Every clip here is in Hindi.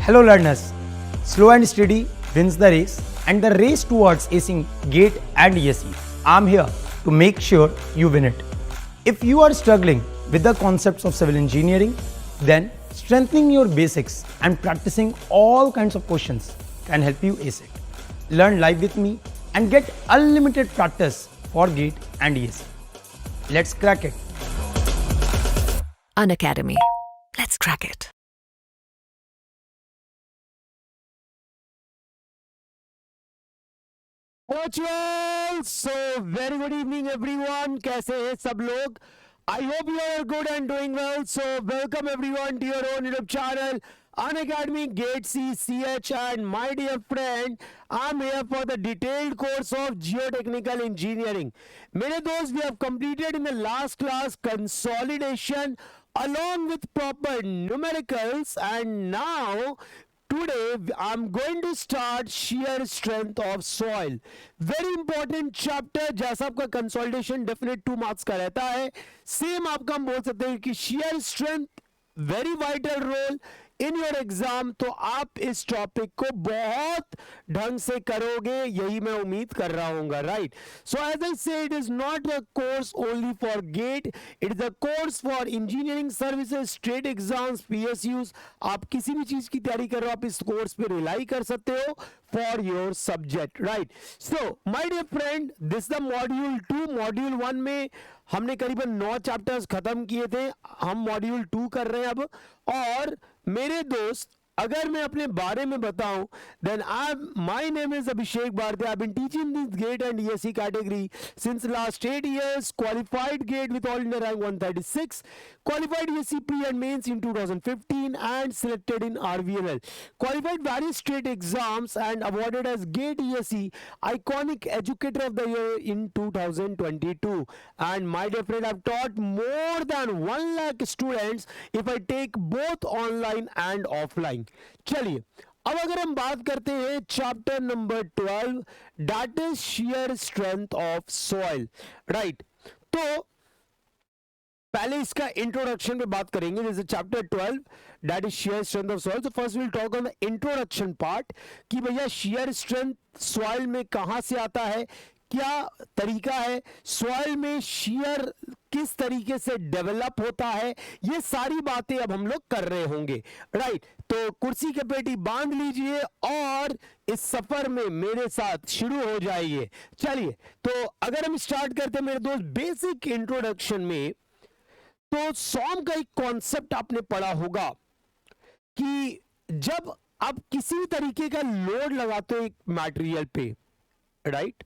Hello learners, slow and steady wins the race and the race towards acing GATE and ESE. I'm here to make sure you win it. If you are struggling with the concepts of civil engineering, then strengthening your basics and practicing all kinds of questions can help you ace it. Learn live with me and get unlimited practice for GATE and ESE. Let's crack it. Unacademy. Let's crack it. So very good evening everyone. कैसे हैं सब लोग? I hope you are good and doing well. So welcome everyone to your own YouTube channel Unacademy GATE C, CH, and my dear friend, I'm here for the detailed course of geotechnical engineering. मेरे दोस्त, we have completed in the last class consolidation along with proper numericals, and now today I'm going to start shear strength of soil. Very important chapter. जैसा आपका कंसोलिडेशन डेफिनेट 2 मार्क्स का रहता है, सेम आपका हम बोल सकते हैं कि shear strength very vital role in your exam. तो आप इस टॉपिक को बहुत ढंग से करोगे, यही मैं उम्मीद कर रहा हूँ. Right. So as I say, it is not a course only for GATE, it is a course for engineering services, state exams, PSUs. आप किसी भी चीज की तैयारी कर रहे हो, आप इस कोर्स पे रिलाई कर सकते हो for your subject. Right. So my dear friend, this the module 2. Module 1 में हमने करीबन 9 चैप्टर्स खत्म किए थे. हम मॉड्यूल 2 कर रहे हैं अब. और मेरे दोस्त, अगर मैं अपने बारे में बताऊं, then my name is Abhishek Bharti. I been teaching this GATE and ESE category since last 8 years. Qualified GATE with all India rank 136, qualified ESE pre and mains in 2015 and selected in RVNL. Qualified various state exams and awarded as GATE ESE Iconic Educator of the Year in 2022. And my dear friend, I've taught more than 1 lakh students if I take both online and offline. चलिए, अब अगर हम बात करते हैं chapter number 12, that is shear strength of soil. Right. तो पहले इसका इंट्रोडक्शन पे बात करेंगे. This is chapter 12, that is shear strength of soil. So first we'll talk on the introduction part कि भैया shear strength soil में कहां से आता है, क्या तरीका है, सॉइल में shear किस तरीके से डेवलप होता है, ये सारी बातें अब हम लोग कर रहे होंगे. राइट. तो कुर्सी के पेटी बांध लीजिए और इस सफर में मेरे साथ शुरू हो जाइए. चलिए, तो अगर हम स्टार्ट करते हैं मेरे दोस्त बेसिक इंट्रोडक्शन में, तो सॉम का एक कॉन्सेप्ट आपने पढ़ा होगा कि जब आप किसी तरीके का लोड लगाते हो एक मटेरियल पे, राइट.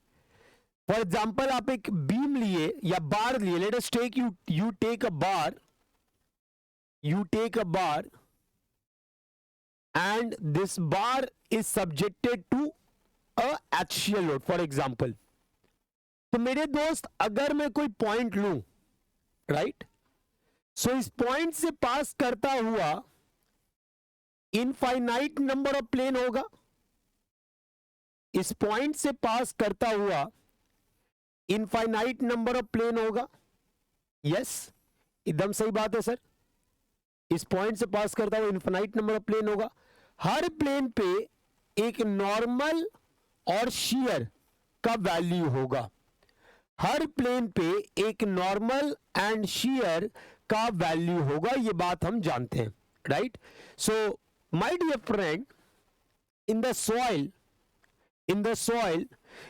फॉर एग्जांपल, आप एक बीम लिए या बार लिए. Let us take you take a bar and this bar is subjected to a axial load, for example. तो मेरे दोस्त, अगर मैं कोई पॉइंट लूं, राइट, सो इस पॉइंट से पास करता हुआ इनफाइनाइट नंबर ऑफ प्लेन होगा. इस पॉइंट से पास करता हुआ इनफाइनाइट नंबर ऑफ प्लेन होगा. यस, एकदम सही बात है सर. इस पॉइंट से पास करता हुआ इनफाइनाइट नंबर ऑफ प्लेन होगा. हर प्लेन पे एक नॉर्मल और shear का वैल्यू होगा. हर प्लेन पे एक नॉर्मल एंड shear का वैल्यू होगा, ये बात हम जानते हैं. Right. So my dear friend, in the soil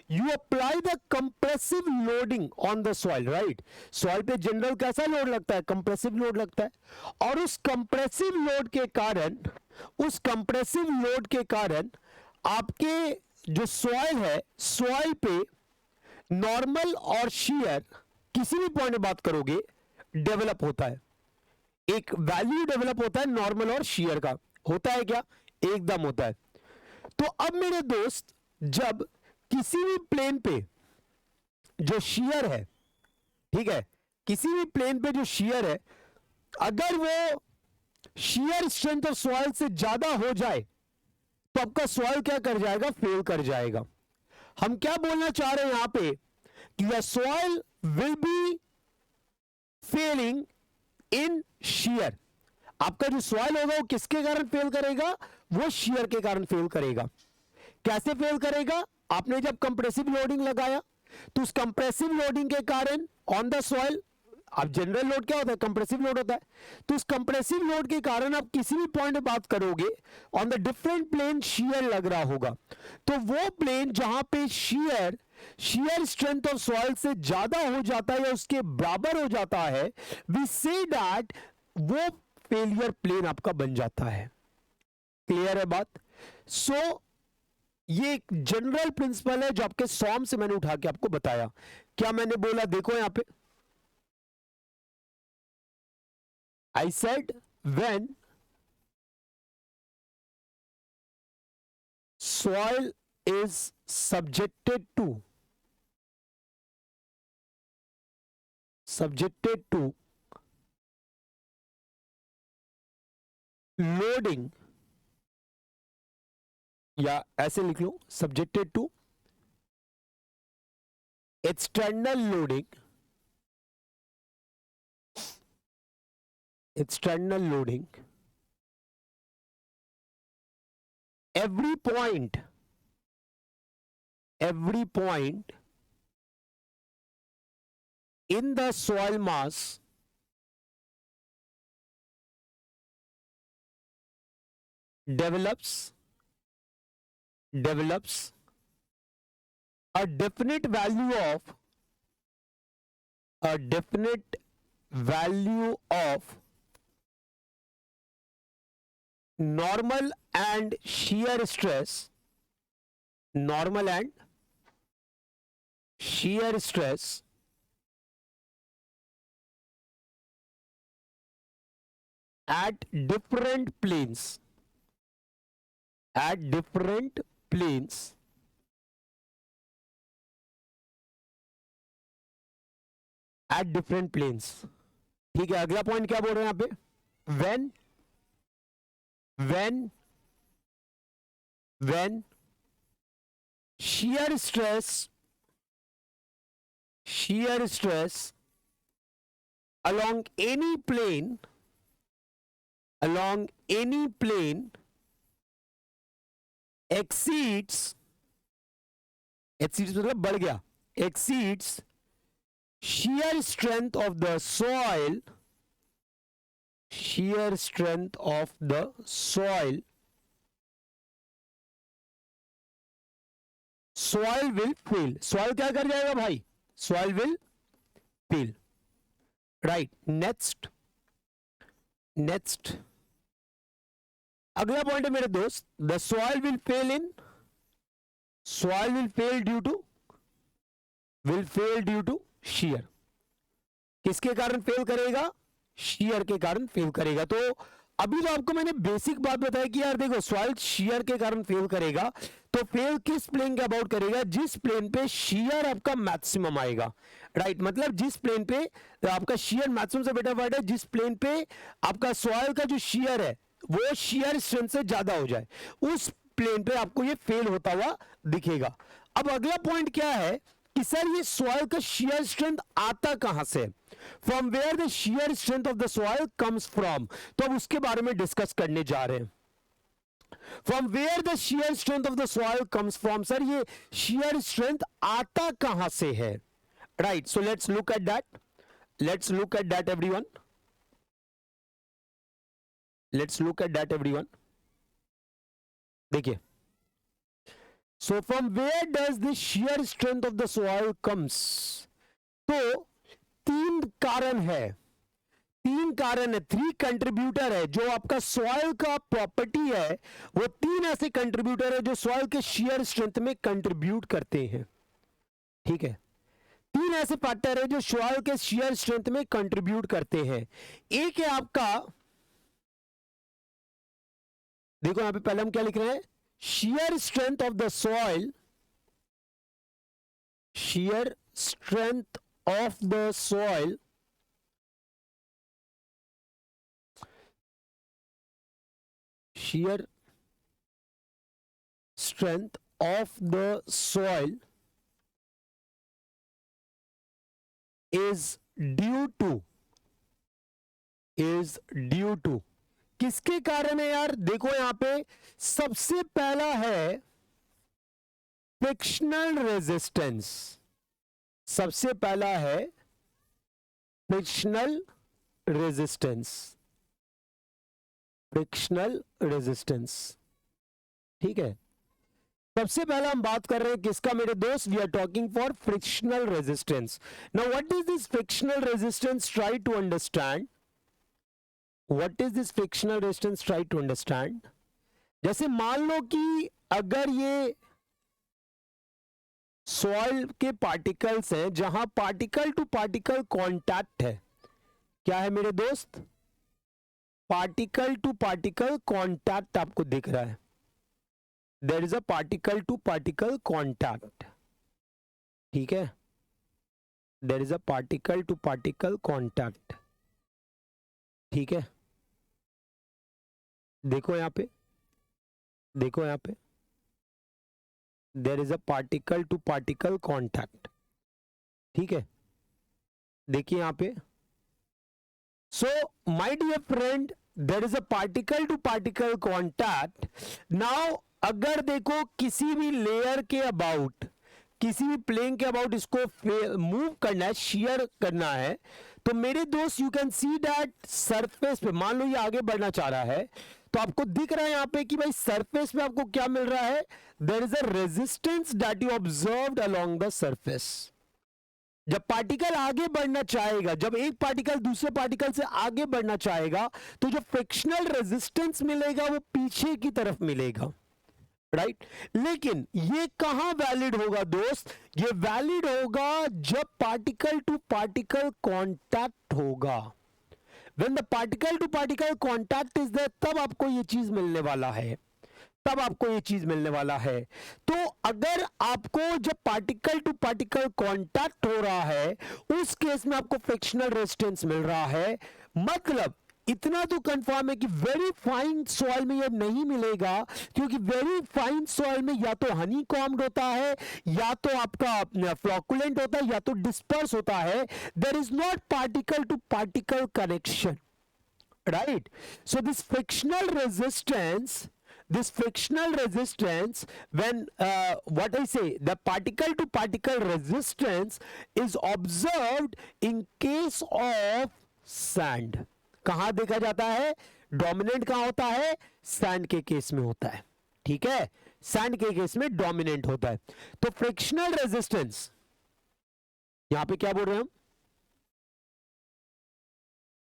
you apply the compressive loading on the soil. right. soil पे जनरल कैसा लोड लगता है? कंप्रेसिव लोड लगता है. और उस कंप्रेसिव लोड के कारण आपके जो सॉइल है, सॉइल पे नॉर्मल और shear किसी भी पॉइंट में बात करोगे डेवलप होता है. एक वैल्यू डेवलप होता है नॉर्मल और shear का. होता है क्या? एकदम होता है. तो अब मेरे दोस्त, जब किसी भी प्लेन पे जो shear है, ठीक है, किसी भी प्लेन पे जो shear है, अगर वो shear स्ट्रेंथ ऑफ सॉइल से ज्यादा हो जाए तो आपका सॉइल क्या कर जाएगा? फेल कर जाएगा. हम क्या बोलना चाह रहे हैं यहां पे कि the soil will be Fehling in shear. आपका जो सॉइल होगा वो किसके कारण फेल करेगा, वो शियर के कारण फेल करेगा। कैसे फेल करेगा, आपने जब कंप्रेसिव लोडिंग लगाया तो उस कंप्रेसिव लोडिंग के कारण ऑन द सॉइल, अब जनरल लोड क्या होता है, कंप्रेसिव लोड होता है, तो उस कंप्रेसिव लोड के कारण आप किसी भी पॉइंट पे बात करोगे on the different plane shear लग रहा होगा, तो वो प्लेन जहां पे शियर स्ट्रेंथ ऑफ सॉइल से ज्यादा हो जाता है या उसके बराबर हो जाता है, वी से दैट वो फेलियर प्लेन आपका बन जाता है। क्लियर है बात? सो ये एक जनरल प्रिंसिपल है जो आपके सॉम से मैंने उठा के आपको बताया। क्या मैंने बोला, देखो यहां पे I said when soil is subjected to loading, या ऐसे लिख लो, subjected to external loading, every point in the soil mass develops a definite value of normal and shear stress at different planes ठीक है। अगला पॉइंट क्या बोल रहे हैं यहां पे, when shear stress along any plane exceeds मतलब बढ़ गया, exceeds shear strength of the soil, soil will fail। soil क्या कर जाएगा भाई, soil will fail, right? next अगला पॉइंट है मेरे दोस्त, the soil will fail due to shear। किसके कारण फेल करेगा, shear के कारण फेल करेगा। तो अभी तो आपको मैंने बेसिक बात बताई कि यार देखो, सॉइल शियर के कारण फेल करेगा, तो फेल किस प्लेन के अबाउट करेगा, जिस प्लेन पे शियर आपका मैक्सिमम आएगा, राइट? मतलब जिस प्लेन पे आपका शियर मैक्सिमम से बेटर वर्ड है, जिस प्लेन पे आपका सॉइल का जो शियर है वो शियर स्ट्रेंथ से ज्यादा हो जाए, उस प्लेन पे आपको ये फेल होता हुआ दिखेगा। अब अगला पॉइंट क्या है कि सर ये सॉइल का शियर स्ट्रेंथ आता कहां से, from where the shear strength of the soil comes from, तो अब उसके बारे में डिस्कस करने जा रहे हैं। From where the shear strength of the soil comes from, sir ये शियर स्ट्रेंथ आता कहां से है, right? So let's look at that everyone, देखिए। So from where does the shear strength of the soil comes? तो तीन कारण है, थ्री कंट्रीब्यूटर है जो आपका सॉइल का प्रॉपर्टी है, वो तीन ऐसे कंट्रीब्यूटर है जो सॉइल के शियर स्ट्रेंथ में कंट्रीब्यूट करते हैं, ठीक है? तीन ऐसे फैक्टर है जो सॉइल के शियर स्ट्रेंथ में कंट्रीब्यूट करते हैं। एक है आपका, देखो यहां पे पहले हम क्या लिख रहे हैं, shear strength of the soil, shear strength of the soil is due to किसके कारण है यार? देखो यहां पे सबसे पहला है फ्रिक्शनल रेजिस्टेंस। सबसे पहला है फ्रिक्शनल रेजिस्टेंस। फ्रिक्शनल रेजिस्टेंस, ठीक है। सबसे पहला हम बात कर रहे हैं किसका मेरे दोस्त? We are talking for frictional resistance. Now what is this frictional resistance? Try to understand what is this frictional resistance, try to understand. जैसे मान लो कि अगर ये सॉइल के पार्टिकल्स हैं जहां पार्टिकल टू पार्टिकल कांटेक्ट है, क्या है मेरे दोस्त? पार्टिकल टू पार्टिकल कांटेक्ट आपको दिख रहा है। There is a particle to particle contact, ठीक है। There is a particle to particle contact, ठीक है। देखो यहां पे, देखो यहां पे, there is a particle to particle contact, ठीक है। देखिए यहां पे, so my dear friend, there is a particle to particle contact. Now अगर देखो किसी भी लेयर के अबाउट, किसी भी प्लेन के अबाउट इसको मूव करना है, शेयर करना है, तो मेरे दोस्त you can see that surface पे, मान लो ये आगे बढ़ना चाह रहा है, तो आपको दिख रहा है यहां पे कि भाई सरफेस पे आपको क्या मिल रहा है? There is a resistance that you observed along the surface. जब पार्टिकल आगे बढ़ना चाहेगा, जब एक पार्टिकल दूसरे पार्टिकल से आगे बढ़ना चाहेगा, तो जो फ्रिक्शनल रेजिस्टेंस मिलेगा वो पीछे की तरफ मिलेगा, राइट। लेकिन ये कहां वैलिड होगा दोस्त? ये वैलिड होगा जब पार्टिकल टू पार्टिकल कांटेक्ट होगा। When the particle to particle contact is there, तब आपको ये चीज मिलने वाला है, तब आपको ये चीज मिलने वाला है। तो अगर आपको जब पार्टिकल टू पार्टिकल कांटेक्ट हो रहा है, उस केस में आपको फ्रिक्शनल रेजिस्टेंस मिल रहा है। मतलब इतना तो कंफर्म है कि वेरी फाइन सॉइल में ये नहीं मिलेगा, क्योंकि वेरी फाइन सॉइल में या तो हनी कॉम्ड होता है, या तो आपका फ्लॉकुलेंट होता है, या तो डिस्पर्स होता है। There is not particle to particle connection, right? So this frictional resistance, when what I say, the particle to particle resistance is observed in case of sand. कहां देखा जाता है? डोमिनेंट कहां होता है? सैंड के केस में होता है, ठीक है। सैंड के केस में डोमिनेंट होता है। तो फ्रिक्शनल रेजिस्टेंस, यहां पे क्या बोल रहे हैं हम?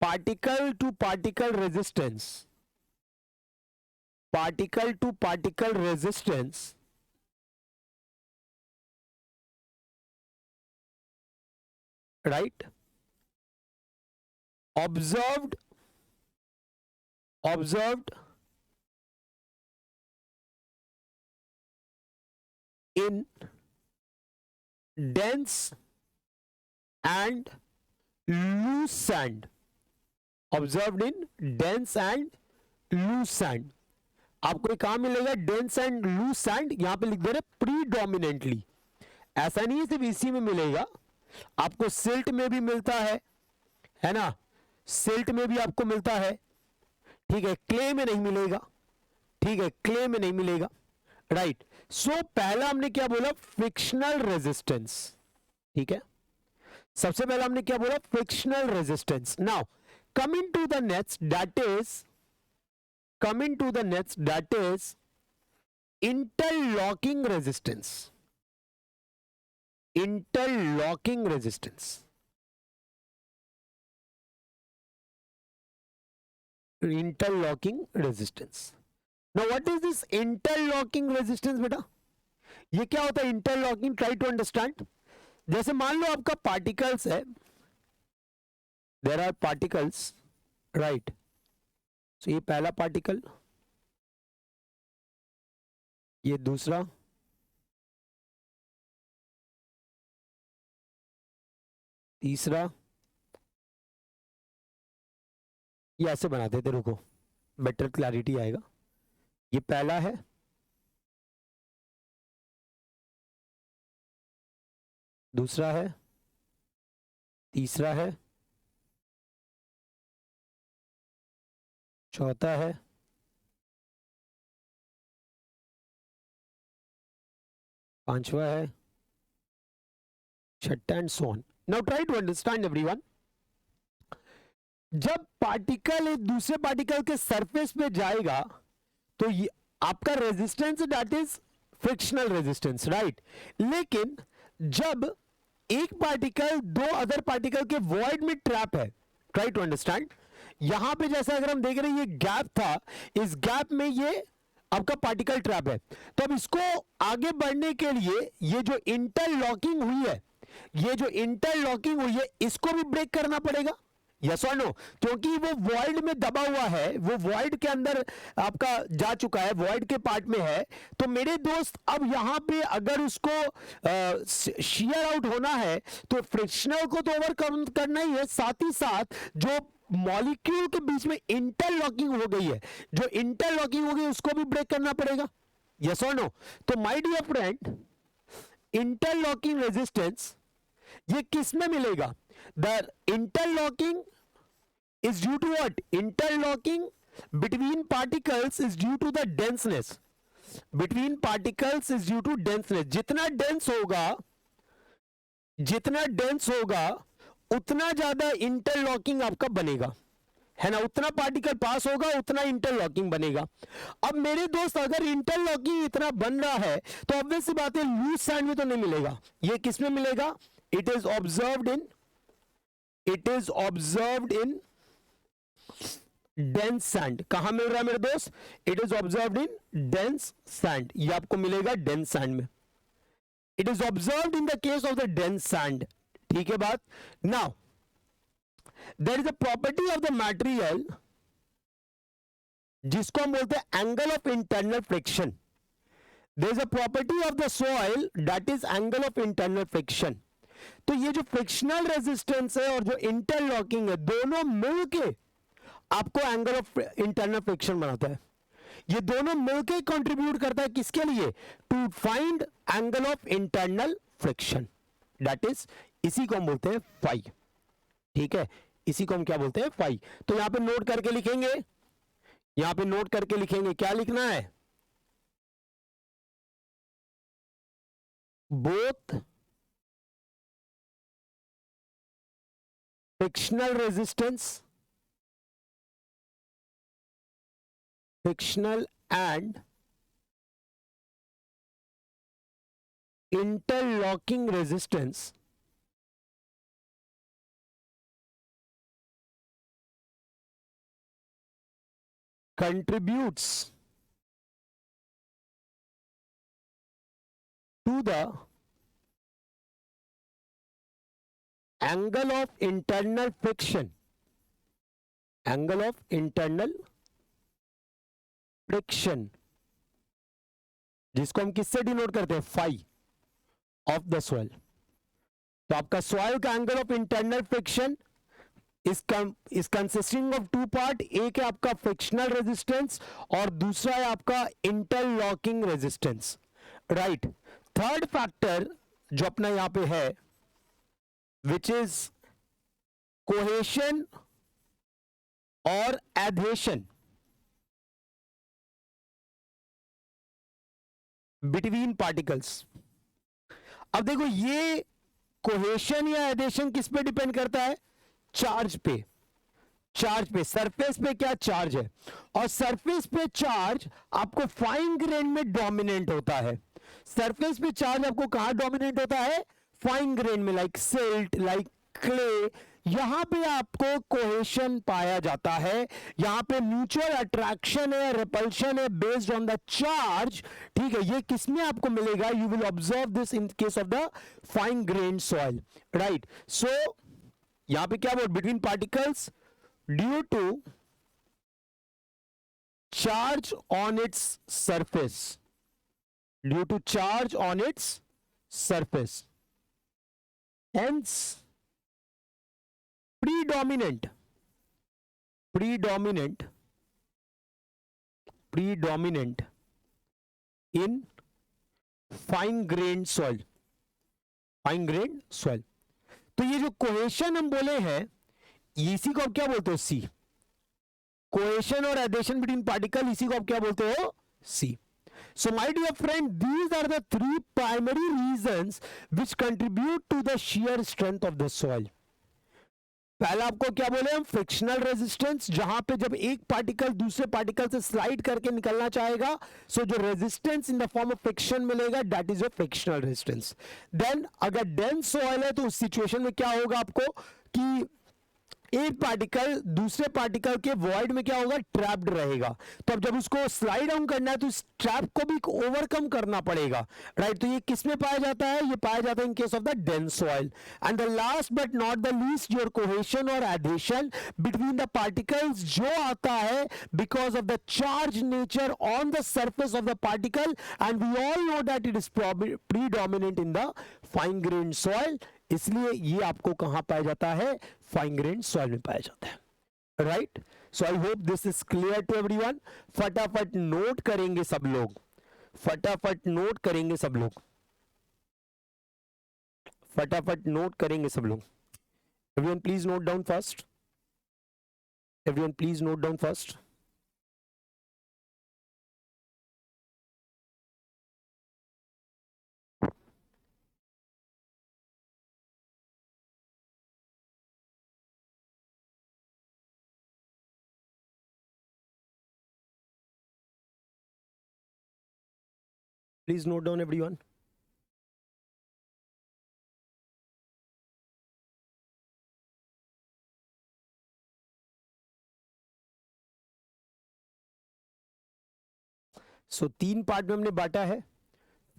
Particle to particle resistance, particle to particle resistance right, observed in dense and loose sand, observed in dense and loose sand। आपको एक कहां मिलेगा? dense and loose sand, यहां पे लिख दे रहे प्रीडोमिनेंटली। ऐसा नहीं है सिर्फ इसी में मिलेगा, आपको सिल्ट में भी मिलता है ना, सिल्ट में भी आपको मिलता है, ठीक है। क्ले में नहीं मिलेगा, ठीक है, क्ले में नहीं मिलेगा, राइट। सो पहला हमने क्या बोला? फ्रिक्शनल रेजिस्टेंस, ठीक है। सबसे पहला हमने क्या बोला? Frictional resistance. Now coming to the next, that is interlocking resistance. Interlocking resistance, interlocking resistance. Now what is this interlocking resistance बेटा? ये क्या होता है इंटरलॉकिंग? Try to understand. जैसे मान लो आपका पार्टिकल्स है, देयर आर पार्टिकल्स, राइट। सो ये पहला पार्टिकल, ये दूसरा, तीसरा, ये ऐसे बनाते थे, रुको बेटर क्लैरिटी आएगा। ये पहला है, दूसरा है, तीसरा है, चौथा है, पांचवा है, छठा and so on. Now try to understand everyone. जब पार्टिकल एक दूसरे पार्टिकल के सरफेस पे जाएगा तो ये आपका resistance that is frictional resistance, right. लेकिन जब एक पार्टिकल दो अदर पार्टिकल के वॉइड में ट्रैप है, ट्राई टू अंडरस्टैंड. यहां पे जैसे अगर हम देख रहे हैं ये गैप था, इस गैप में ये आपका पार्टिकल ट्रैप है. तो अब इसको आगे बढ़ने के लिए ये जो इंटरलॉकिंग हुई है, ये जो इंटरलॉकिंग हुई है इसको भी ब्रेक करना पड़ेगा. यस और नो? क्योंकि वो वॉइड में दबा हुआ है, वो वॉइड के अंदर आपका जा चुका है, वॉइड के पार्ट में है. तो मेरे दोस्त अब यहां पे अगर उसको शेयर आउट होना है तो फ्रिक्शनल को तो ओवरकम करना ही है, साथ ही साथ जो मॉलिक्यूल के बीच में इंटरलॉकिंग हो गई है, जो इंटरलॉकिंग हो गई उसको भी ब्रेक करना पड़ेगा. यस और नो? तो my dear friend, interlocking resistance ये किस में मिलेगा? The interlocking is due to what? Interlocking between particles is due to the denseness. Between particles is due to denseness. जितना dense होगा उतना ज्यादा इंटरलॉकिंग आपका बनेगा, है ना. उतना पार्टिकल पास होगा उतना इंटरलॉकिंग बनेगा. अब मेरे दोस्त अगर इंटरलॉकिंग इतना बन रहा है तो ऑब्वियस सी बात है लूज सैंड में तो नहीं मिलेगा. ये किस में मिलेगा? It is observed in dense sand. कहां मिल रहा है मेरे दोस्त? It is observed in dense sand. ये आपको मिलेगा डेंस सैंड में. It is observed in the case of the dense sand. ठीक है बात. Now there is a property of the material जिसको हम बोलते हैं angle of internal friction. There is a property of the soil that is angle of internal friction. तो ये जो फ्रिक्शनल रेजिस्टेंस है और जो इंटरलॉकिंग है दोनों मिलके आपको एंगल ऑफ इंटरनल फ्रिक्शन बनाता है. ये दोनों मिलके कंट्रीब्यूट करता है किसके लिए? To find angle of internal friction. That is, इसी को हम बोलते हैं फाई. ठीक है, इसी को हम क्या बोलते हैं? फाई. तो यहां पे नोट करके लिखेंगे, यहां पे नोट करके लिखेंगे. क्या लिखना है? Both frictional resistance, frictional and interlocking resistance contributes to the angle of internal friction. Angle of internal friction जिसको हम किससे डिनोट करते हैं? Phi of the soil. तो आपका सॉइल का angle of internal friction is consisting of two part. एक है आपका फ्रिक्शनल रेजिस्टेंस और दूसरा है आपका interlocking resistance, right. Third factor जो अपना यहां पे है which is cohesion और adhesion between particles. अब देखो ये कोहेशन या एडेशन किस पे डिपेंड करता है? चार्ज पे. चार्ज पे, सरफेस पे क्या चार्ज है, और सरफेस पे चार्ज आपको फाइन ग्रेन में डोमिनेंट होता है. सरफेस पे चार्ज आपको कहां डोमिनेंट होता है? फाइन ग्रेन में, लाइक सिल्ट, लाइक क्ले. यहां पे आपको कोहेशन पाया जाता है. यहां पे म्यूचुअल अट्रैक्शन है, रिपल्शन है बेस्ड ऑन द चार्ज. ठीक है, ये किसमें आपको मिलेगा? You will observe this in case of the fine grain soil, right. So यहां पे क्या बोल? Between particles due to charge on its surface, due to charge on its surface. Hence, predominant in fine-grained soil. Fine-grained soil. तो ये जो कोहेशन हम बोले हैं इसी को आप क्या बोलते हो? सी. कोहेशन और एडेशन बिटवीन पार्टिकल, इसी को आप क्या बोलते हो, सी. So my dear friend, these are the three primary reasons which contribute to the shear strength of the soil. पहला आपको क्या बोले हम, फ्रिक्शनल रेजिस्टेंस, जहां पे जब एक पार्टिकल दूसरे पार्टिकल से स्लाइड करके निकलना चाहेगा, सो जो resistance in the form of friction मिलेगा, that is your frictional resistance. Then अगर डेंस सॉइल है तो उस सिचुएशन में क्या होगा आपको कि एक पार्टिकल दूसरे पार्टिकल के वॉइड में क्या होगा, ट्रैप्ड रहेगा. तो अब जब उसको स्लाइड डाउन करना है तो इस ट्रैप को भी ओवरकम करना पड़ेगा, राइट. तो ये किस में पाया जाता है, ये पाया जाता है in case of the dense soil. And the last but not the least, your cohesion और एडेशन बिटवीन द पार्टिकल्स जो आता है because of the charge nature on the surface of the particle, and we all know that it is predominant in the fine grained soil. इसलिए ये आपको कहां पाया जाता है, फाइन ग्रेन्ड सॉइल में पाया जाता है, right. So I hope this is clear to everyone. फटाफट नोट करेंगे सब लोग, फटाफट नोट करेंगे सब लोग, फटाफट नोट करेंगे सब लोग. Everyone please note down first, everyone please note down first. Please note down everyone. So तीन पार्ट में हमने बांटा है,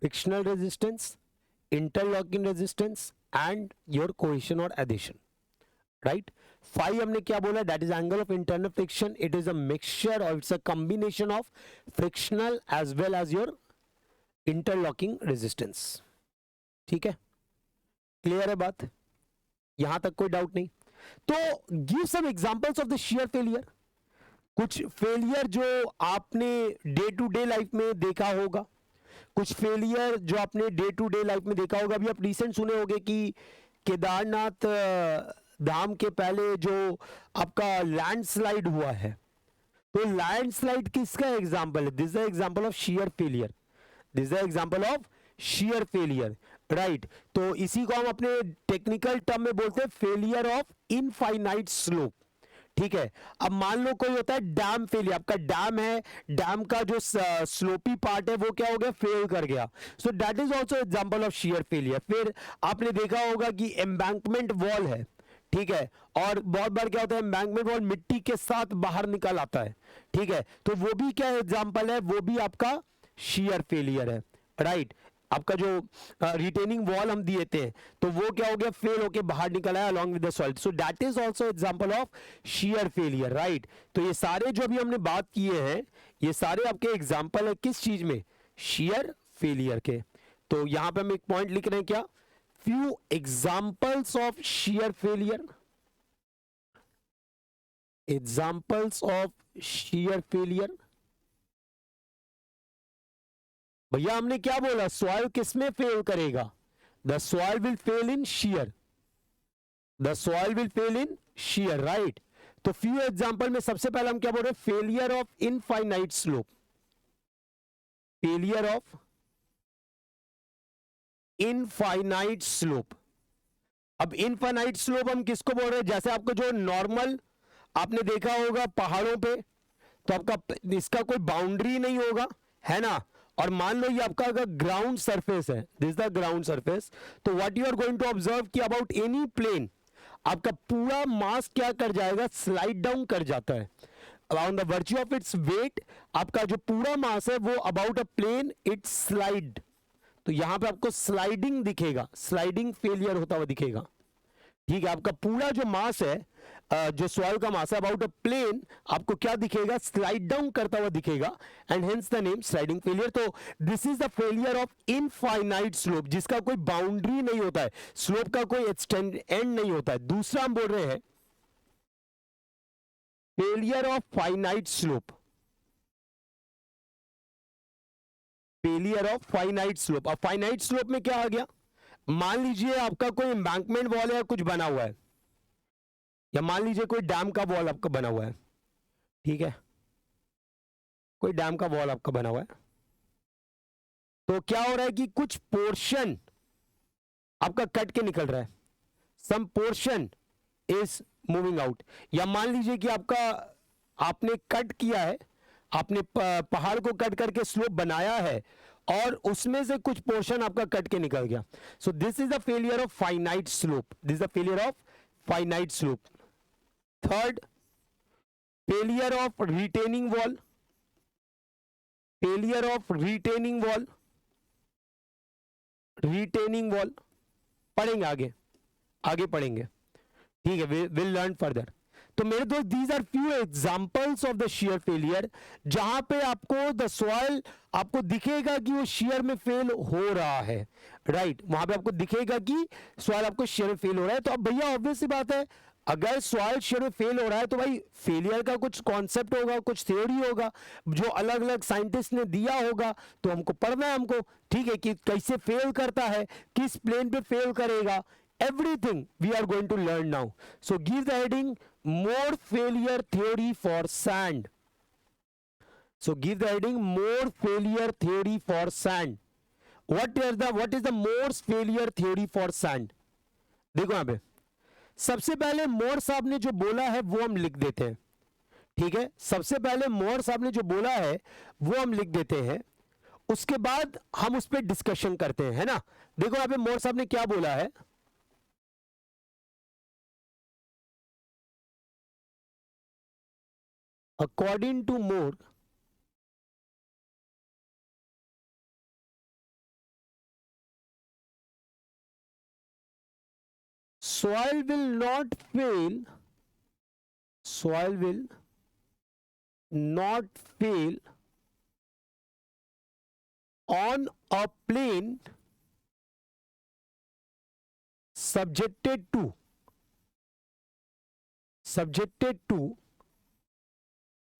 frictional resistance, interlocking resistance and your cohesion और एडेशन, राइट. फाई हमने क्या बोला, that is angle of internal friction. It is a mixture और it's a combination of frictional as well as your interlocking resistance. ठीक है, क्लियर है बात, यहां तक कोई डाउट नहीं. तो give some examples of the shear failure. कुछ फेलियर जो आपने डे टू डे लाइफ में देखा होगा, कुछ फेलियर जो आपने डे टू डे लाइफ में देखा होगा. अभी आप रिसेंट सुने होंगे कि केदारनाथ धाम के पहले जो आपका लैंडस्लाइड हुआ है, तो लैंडस्लाइड किसका एग्जांपल है, this is the example of shear failure. This is the example of shear failure, right. तो इसी को हम अपने टेक्निकल टर्म में बोलते हैं फेलियर ऑफ इनफाइनाइट स्लोप. ठीक है, अब मान लो कोई होता है डैम फेलियर, आपका डैम है, डैम का जो स्लोपी पार्ट है वो क्या हो गया, फेल कर गया. सो that is also example of shear failure. फिर आपने देखा होगा कि एम्बैंकमेंट वॉल है, ठीक है, और बहुत बार क्या होता है, एम्बैंकमेंट वॉल मिट्टी के साथ बाहर निकल आता है, ठीक है, तो वो भी क्या एग्जांपल है, वो भी आपका शियर फेलियर है, राइट. आपका जो रिटेनिंग वॉल हम दिए थे, तो वो क्या हो गया, फेल होके बाहर निकला है along with the soil. So that is also example of shear failure, right. तो ये सारे जो अभी हमने बात किए हैं, ये सारे आपके एग्जांपल है किस चीज में, शियर फेलियर के. तो यहां पे हम एक पॉइंट लिख रहे हैं, क्या, few examples of shear failure. Examples of shear failure. भैया हमने क्या बोला, सॉइल किसमें फेल करेगा, the soil will fail in shear, the soil will fail in shear, right. तो फ्यू एग्जांपल में सबसे पहले हम क्या बोल रहे हैं, failure of infinite slope, failure of infinite slope. अब इनफाइनाइट स्लोप हम किसको बोल रहे हैं, जैसे आपको जो नॉर्मल आपने देखा होगा पहाड़ों पे, तो आपका इसका कोई बाउंड्री नहीं होगा, है ना. और मान लो ये आपका अगर ग्राउंड सरफेस है, दिस द ग्राउंड सरफेस, तो what you are going to observe कि अबाउट एनी प्लेन आपका पूरा मास क्या कर जाएगा, स्लाइड डाउन कर जाता है. On the virtue of its weight आपका जो पूरा मास है वो about a plane it slide. तो यहां पे आपको स्लाइडिंग दिखेगा, स्लाइडिंग फेलियर होता हुआ दिखेगा. ठीक है, आपका पूरा जो मास है, जो सॉइल का मास है अबाउट अ प्लेन, आपको क्या दिखेगा, स्लाइड डाउन करता हुआ दिखेगा, and hence the name sliding failure. तो this is the failure of infinite slope, जिसका कोई बाउंड्री नहीं होता है, स्लोप का कोई एंड नहीं होता है. दूसरा हम बोल रहे हैं failure of finite slope, failure of finite slope. अब फाइनाइट स्लोप में क्या आ गया, मान लीजिए आपका कोई एम्बैंकमेंट वॉल है, कुछ बना हुआ है, या मान लीजिए कोई डैम का वॉल आपका बना हुआ है, ठीक है, कोई डैम का वॉल आपका बना हुआ है, तो क्या हो रहा है कि कुछ पोर्शन आपका कट के निकल रहा है, some portion is moving out. या मान लीजिए कि आपने कट किया है, आपने पहाड़ को कट करके स्लोप बनाया है और उसमें से कुछ पोर्शन आपका कट के निकल गया। सो this is the failure of finite slope, this is the failure of finite slope. Third, failure of retaining wall, failure of retaining wall, retaining wall पढ़ेंगे आगे पढ़ेंगे, ठीक है, विल लर्न फर्दर। तो मेरे दोस्त, these are few examples of the shear failure, जहां पे आपको द सॉइल आपको दिखेगा कि वो शियर में फेल हो रहा है, राइट, वहां पे आपको दिखेगा कि सॉइल आपको शियर में फेल हो रहा है। तो अब भैया ऑब्वियस सी बात है, अगर सॉइल शियर में फेल हो रहा है तो भाई फेलियर का कुछ कॉन्सेप्ट होगा, कुछ थ्योरी होगा जो अलग अलग साइंटिस्ट ने दिया होगा, तो हमको पढ़ना है हमको, ठीक है, कि कैसे फेल करता है, किस प्लेन पे फेल करेगा, everything we are going to learn now. So give the heading more failure theory for sand. So give the heading more failure theory for sand. What is the more failure theory for sand? देखो यहाँ पे सबसे पहले मोर साहब ने जो बोला है वो हम लिख देते हैं, ठीक है, सबसे पहले मोर साहब ने जो बोला है वो हम लिख देते हैं, उसके बाद हम उस पर डिस्कशन करते हैं, है ना। देखो यहाँ पे मोर साहब ने क्या बोला है, according to Moore, soil will not fail on a plane subjected to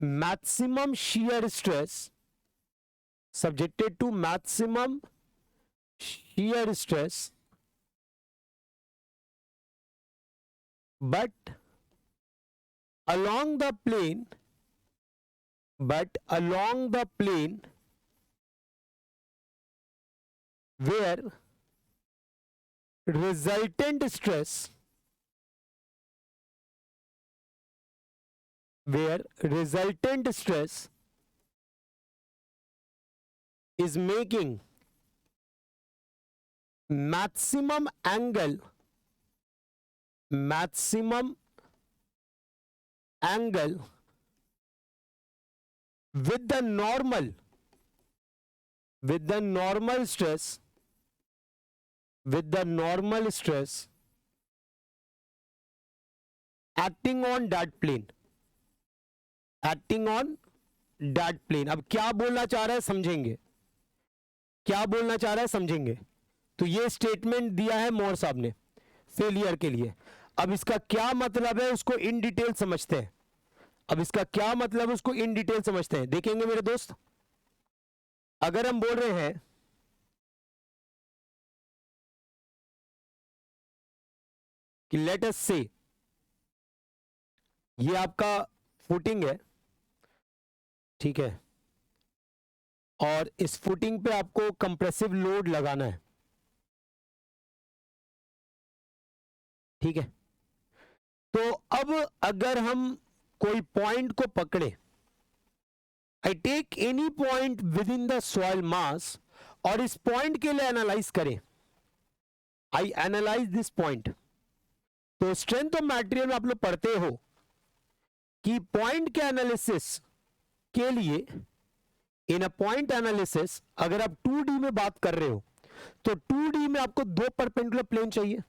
maximum shear stress, subjected to maximum shear stress, but along the plane where resultant stress is making maximum angle with the normal stress acting on that plane, अब क्या बोलना चाह रहा है समझेंगे, तो ये स्टेटमेंट दिया है मोर साहब ने फेलियर के लिए। अब इसका क्या मतलब है उसको इन डिटेल समझते हैं, देखेंगे मेरे दोस्त। अगर हम बोल रहे हैं कि लेट अस से ये आपका फुटिंग है, ठीक है, और इस फुटिंग पे आपको कंप्रेसिव लोड लगाना है, ठीक है। तो अब अगर हम कोई पॉइंट को पकड़े, I take any point within the soil mass, और इस पॉइंट के लिए एनालाइज करें, आई एनालाइज दिस पॉइंट। तो स्ट्रेंथ ऑफ मटेरियल में आप लोग पढ़ते हो कि पॉइंट के एनालिसिस के लिए, इन अ पॉइंट एनालिसिस, अगर आप 2D में बात कर रहे हो तो 2D में आपको 2 परपेंडिकुलर प्लेन चाहिए,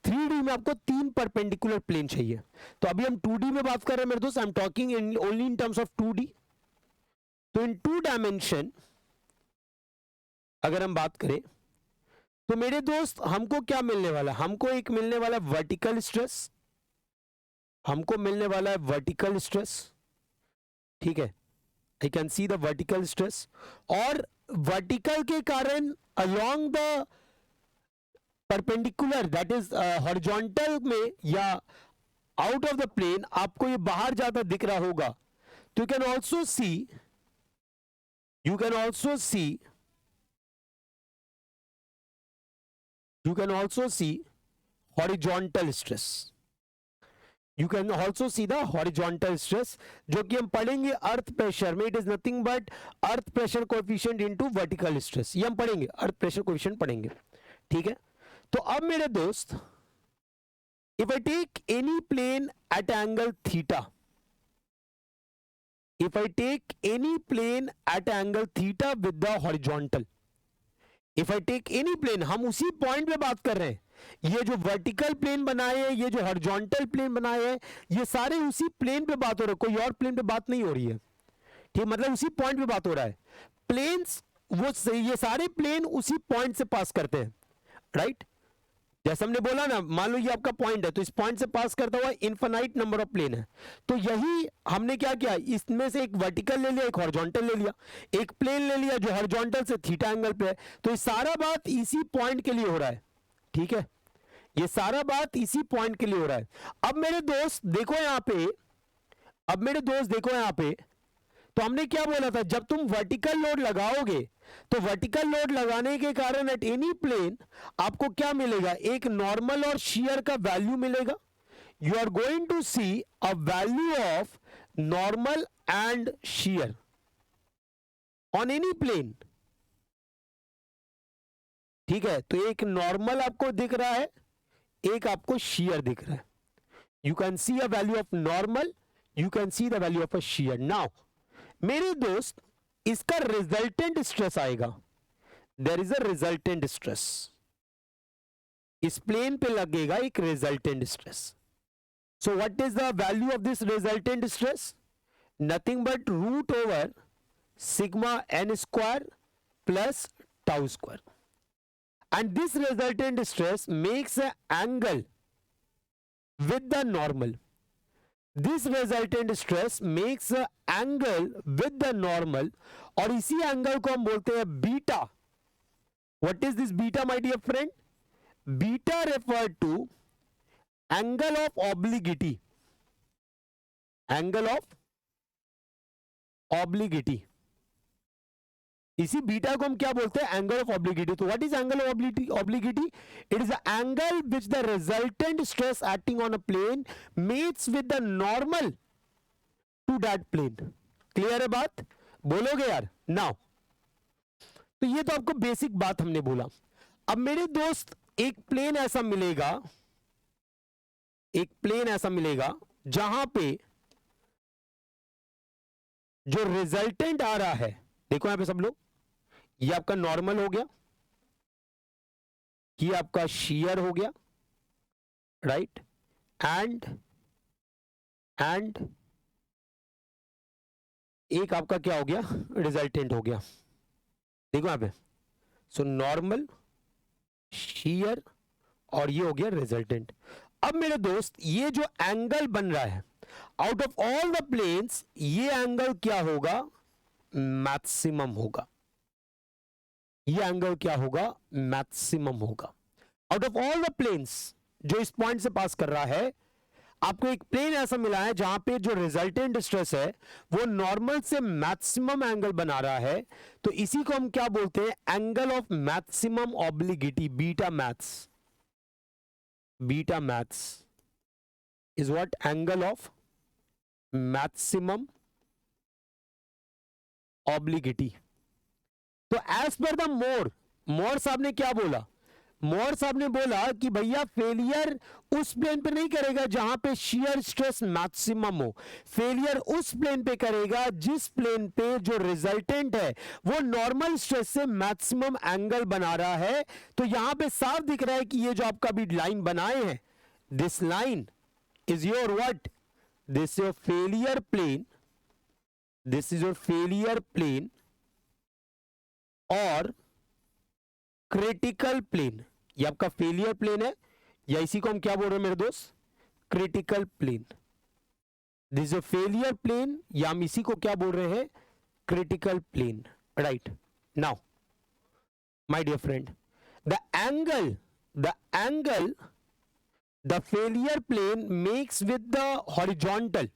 3D में आपको 3 परपेंडिकुलर प्लेन चाहिए। तो अभी हम 2D में बात कर रहे हैं मेरे दोस्त, I am talking only in terms of 2D। तो इन 2 डायमेंशन अगर हम बात करें तो मेरे दोस्त हमको क्या मिलने वाला, हमको एक मिलने वाला वर्टिकल स्ट्रेस, ठीक है, I can see the vertical stress, और वर्टिकल के कारण along the perpendicular, that is horizontal में या आउट ऑफ द प्लेन आपको ये बाहर जाता दिख रहा होगा, तो you can also see horizontal stress. You can also see the horizontal stress, जो कि हम पढ़ेंगे अर्थ प्रेशर में. It is nothing but earth pressure coefficient into vertical stress. ये हम पढ़ेंगे, अर्थ प्रेशर कोएफिशिएंट पढ़ेंगे. ठीक है. तो अब मेरे दोस्त, if I take any plane at angle theta, if I take any plane at angle theta with the horizontal, if I take any plane, हम उसी पॉइंट पे बात कर रहे हैं. ये जो वर्टिकल प्लेन बनाए हैं, ये जो हॉरिजॉन्टल प्लेन बनाए हैं, ये सारे उसी प्लेन पे बात हो रहा है, कोई और प्लेन पे बात नहीं हो रही है. ठीक, मतलब उसी पॉइंट पे बात हो रहा है. प्लेन्स वो, ये सारे प्लेन उसी पॉइंट से पास करते हैं. राइट, जैसे हमने बोला ना, मान लो ये आपका पॉइंट है, तो इस पॉइंट से पास करता हुआ इनफाइनाइट नंबर ऑफ प्लेन है. तो यही हमने क्या किया, इसमें से एक वर्टिकल ले लिया, एक हॉरिजॉन्टल ले लिया, एक प्लेन ले लिया जो हॉरिजॉन्टल से थीटा एंगल पे है. तो ये सारा बात इसी पॉइंट के लिए हो रहा है. ठीक है, ये सारा बात इसी पॉइंट के लिए हो रहा है. अब मेरे दोस्त देखो यहां पे, तो हमने क्या बोला था, जब तुम वर्टिकल लोड लगाओगे तो वर्टिकल लोड लगाने के कारण एट एनी प्लेन आपको क्या मिलेगा, एक नॉर्मल और शियर का वैल्यू मिलेगा. You are going to see a value of normal and shear on any plane. ठीक है, तो एक नॉर्मल आपको दिख रहा है, एक आपको शियर दिख रहा है. You can see a value of normal, you can see the value of a shear. Now मेरे दोस्त, इसका रिजल्टेंट स्ट्रेस आएगा. There is a resultant stress, इस प्लेन पे लगेगा एक resultant stress. So what is the value of this resultant stress? Nothing but root over sigma N square plus tau square. And this resultant stress makes an angle with the normal. This resultant stress makes an angle with the normal, और इसी एंगल को हम बोलते हैं beta. What is this beta, my dear friend? Beta refer to angle of obliquity. Angle of obliquity. इसी बीटा को हम क्या बोलते हैं, एंगल ऑफ ऑब्लिगिटी. तो what is angle of obliquity? It is the angle which the resultant stress acting on a plane meets with the normal to that plane. Clear है बात? बोलोगे यार? नाउ तो ये तो आपको बेसिक बात हमने बोला. अब मेरे दोस्त, एक प्लेन ऐसा मिलेगा जहां पे जो रिजल्टेंट आ रहा है, देखो यहां पे सब लोग, ये आपका नॉर्मल हो गया, ये आपका शियर हो गया. राइट, एंड एक आपका क्या हो गया, रिजल्टेंट हो गया. देखो यहां पे, सो नॉर्मल, शियर और ये हो गया रिजल्टेंट. अब मेरे दोस्त, ये जो एंगल बन रहा है out of all the planes, ये एंगल क्या होगा, मैक्सिमम होगा. ये एंगल क्या होगा, मैक्सिमम होगा. Out of all the planes जो इस पॉइंट से पास कर रहा है, आपको एक प्लेन ऐसा मिला है जहां पे जो रिजल्टेंट स्ट्रेस है वो नॉर्मल से मैक्सिमम एंगल बना रहा है. तो इसी को हम क्या बोलते हैं, angle of maximum obliquity, beta max. Beta max is what, angle of maximum obliquity. तो एज पर द मोर साहब ने क्या बोला, मोर साहब ने बोला कि भैया फेलियर उस प्लेन पे नहीं करेगा जहां पे शियर स्ट्रेस मैक्सिमम हो. फेलियर उस प्लेन पे करेगा जिस प्लेन पे जो रिजल्टेंट है वो नॉर्मल स्ट्रेस से मैक्सिमम एंगल बना रहा है. तो यहां पे साफ दिख रहा है कि ये जो आपका भी लाइन बनाए हैं, this line is your what, this your failure plane, this is your failure plane और क्रिटिकल प्लेन. ये आपका फेलियर प्लेन है, या इसी को हम क्या बोल रहे हैं मेरे दोस्त, critical plane. This is failure plane, या हम इसी को क्या बोल रहे हैं, critical plane. Right, now my dear friend, the angle the failure plane makes with the horizontal,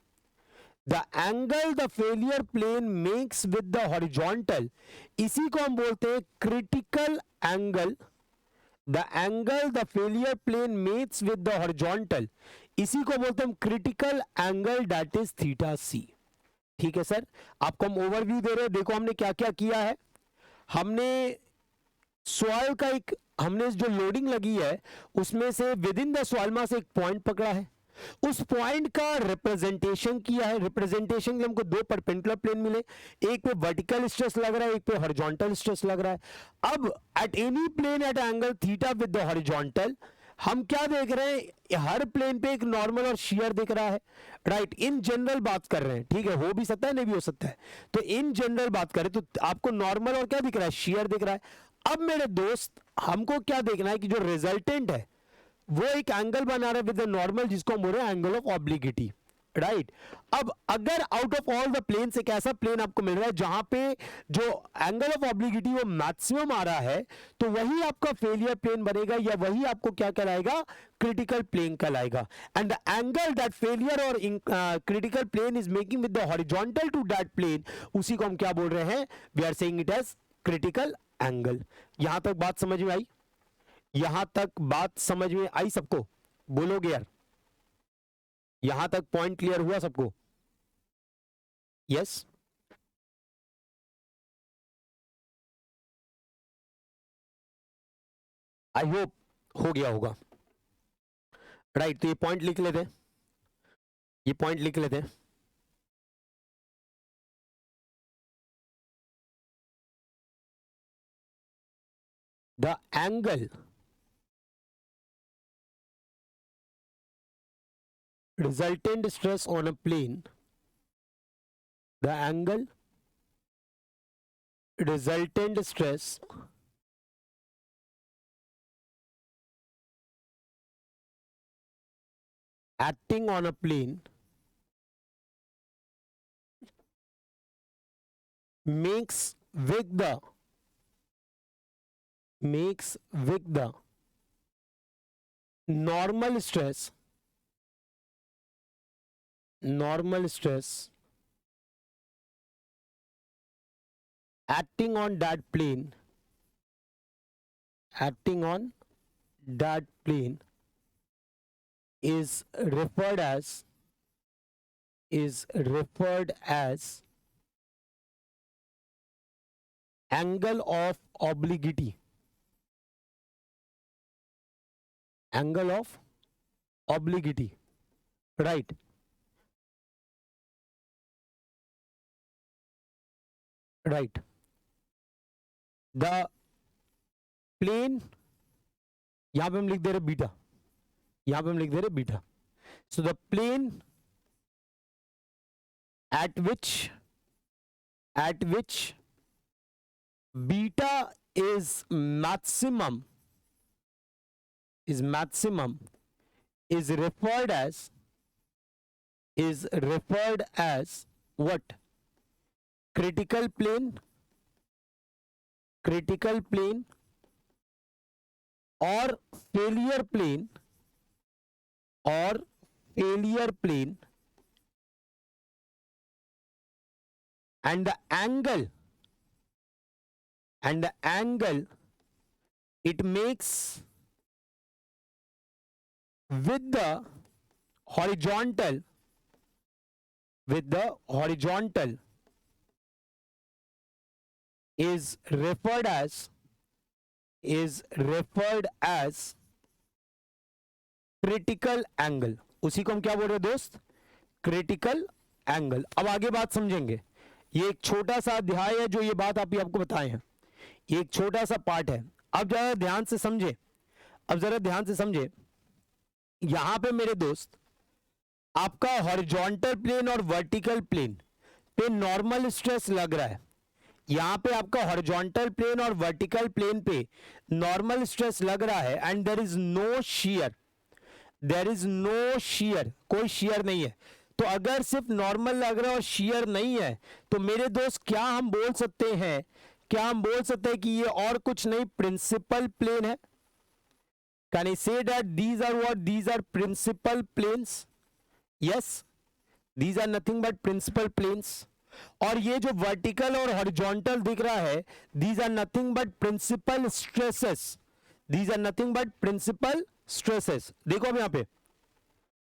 the angle the failure plane makes with the horizontal, इसी को हम बोलते हैं critical angle. The angle the failure plane makes with the horizontal, इसी को बोलते हैं हम critical angle, that is theta सी। ठीक है सर, आपको हम ओवरव्यू दे रहे हैं। देखो हमने क्या क्या किया है। हमने सॉइल का एक, हमने जो लोडिंग लगी है उसमें से विद इन द सॉइल मास एक पॉइंट पकड़ा है, उस पॉइंट का रिप्रेजेंटेशन किया है। रिप्रेजेंटेशन के हमको दो परपेंडिकुलर प्लेन मिले, एक पे वर्टिकल स्ट्रेस लग रहा है, एक पे हॉरिजॉन्टल स्ट्रेस लग रहा है। अब at any plane at angle theta with the horizontal, हम क्या देख रहे हैं, हर प्लेन पे एक नॉर्मल और शियर दिख रहा है, राइट। इन जनरल बात कर रहे हैं, ठीक है, हो भी सकता है नहीं भी हो सकता है, तो इन जनरल बात करें तो आपको नॉर्मल और क्या दिख रहा है, शियर दिख रहा है। अब मेरे दोस्त हमको क्या देखना है कि जो रिजल्टेंट है वो एक एंगल बना रहा है विद नॉर्मल, जिसको हम बोल रहे हैं एंगल ऑफ ऑब्लिगिटी, राइट। अब अगर out of all the planes एक ऐसा प्लेन आपको मिल रहा है जहां पे जो एंगल ऑफ ऑब्लिगिटी वो मैक्सिमम आ रहा है, तो वही आपका फेलियर प्लेन बनेगा, या वही आपको क्या कहलाएगा, क्रिटिकल प्लेन कहलाएगा। And the angle that failure और critical plane is making with the horizontal to that plane, उसी को हम क्या बोल रहे हैं, we are saying it as critical angle. यहां तक बात समझ में आई? यहां तक बात समझ में आई सबको? बोलोगे यार, यहां तक पॉइंट क्लियर हुआ सबको? यस? आई होप हो गया होगा, राइट। तो ये पॉइंट लिख लेते, ये पॉइंट लिख लेते। The angle resultant stress on a plane, the angle resultant stress acting on a plane makes with the normal stress acting on that plane is referred as angle of obliquity, right। Right, the plane, यहां पे हम लिख दे रहे बीटा, यहां पे हम लिख दे रहे beta. So the plane at which beta is maximum is referred as what? Critical plane or failure plane and the angle it makes with the horizontal is referred as critical angle। उसी को हम क्या बोल रहे हैं दोस्त? Critical angle. अब आगे बात समझेंगे। ये एक छोटा सा अध्याय है जो ये बात आपको बताए हैं, ये एक छोटा सा पार्ट है। अब जरा ध्यान से समझे, यहां पे मेरे दोस्त आपका हॉरिजॉन्टल प्लेन और वर्टिकल प्लेन पे नॉर्मल स्ट्रेस लग रहा है। यहां पे आपका हॉरिजॉन्टल प्लेन और वर्टिकल प्लेन पे नॉर्मल स्ट्रेस लग रहा है and there is no shear, कोई शियर नहीं है। तो अगर सिर्फ नॉर्मल लग रहा है और शियर नहीं है, तो मेरे दोस्त क्या हम बोल सकते हैं कि ये और कुछ नहीं, प्रिंसिपल प्लेन है। Can I say that these are principal planes? Yes, these are nothing but principal planes, और ये जो वर्टिकल और हॉरिजॉन्टल दिख रहा है, these are nothing but principal stresses, these are nothing but principal stresses. देखो अब यहां पे,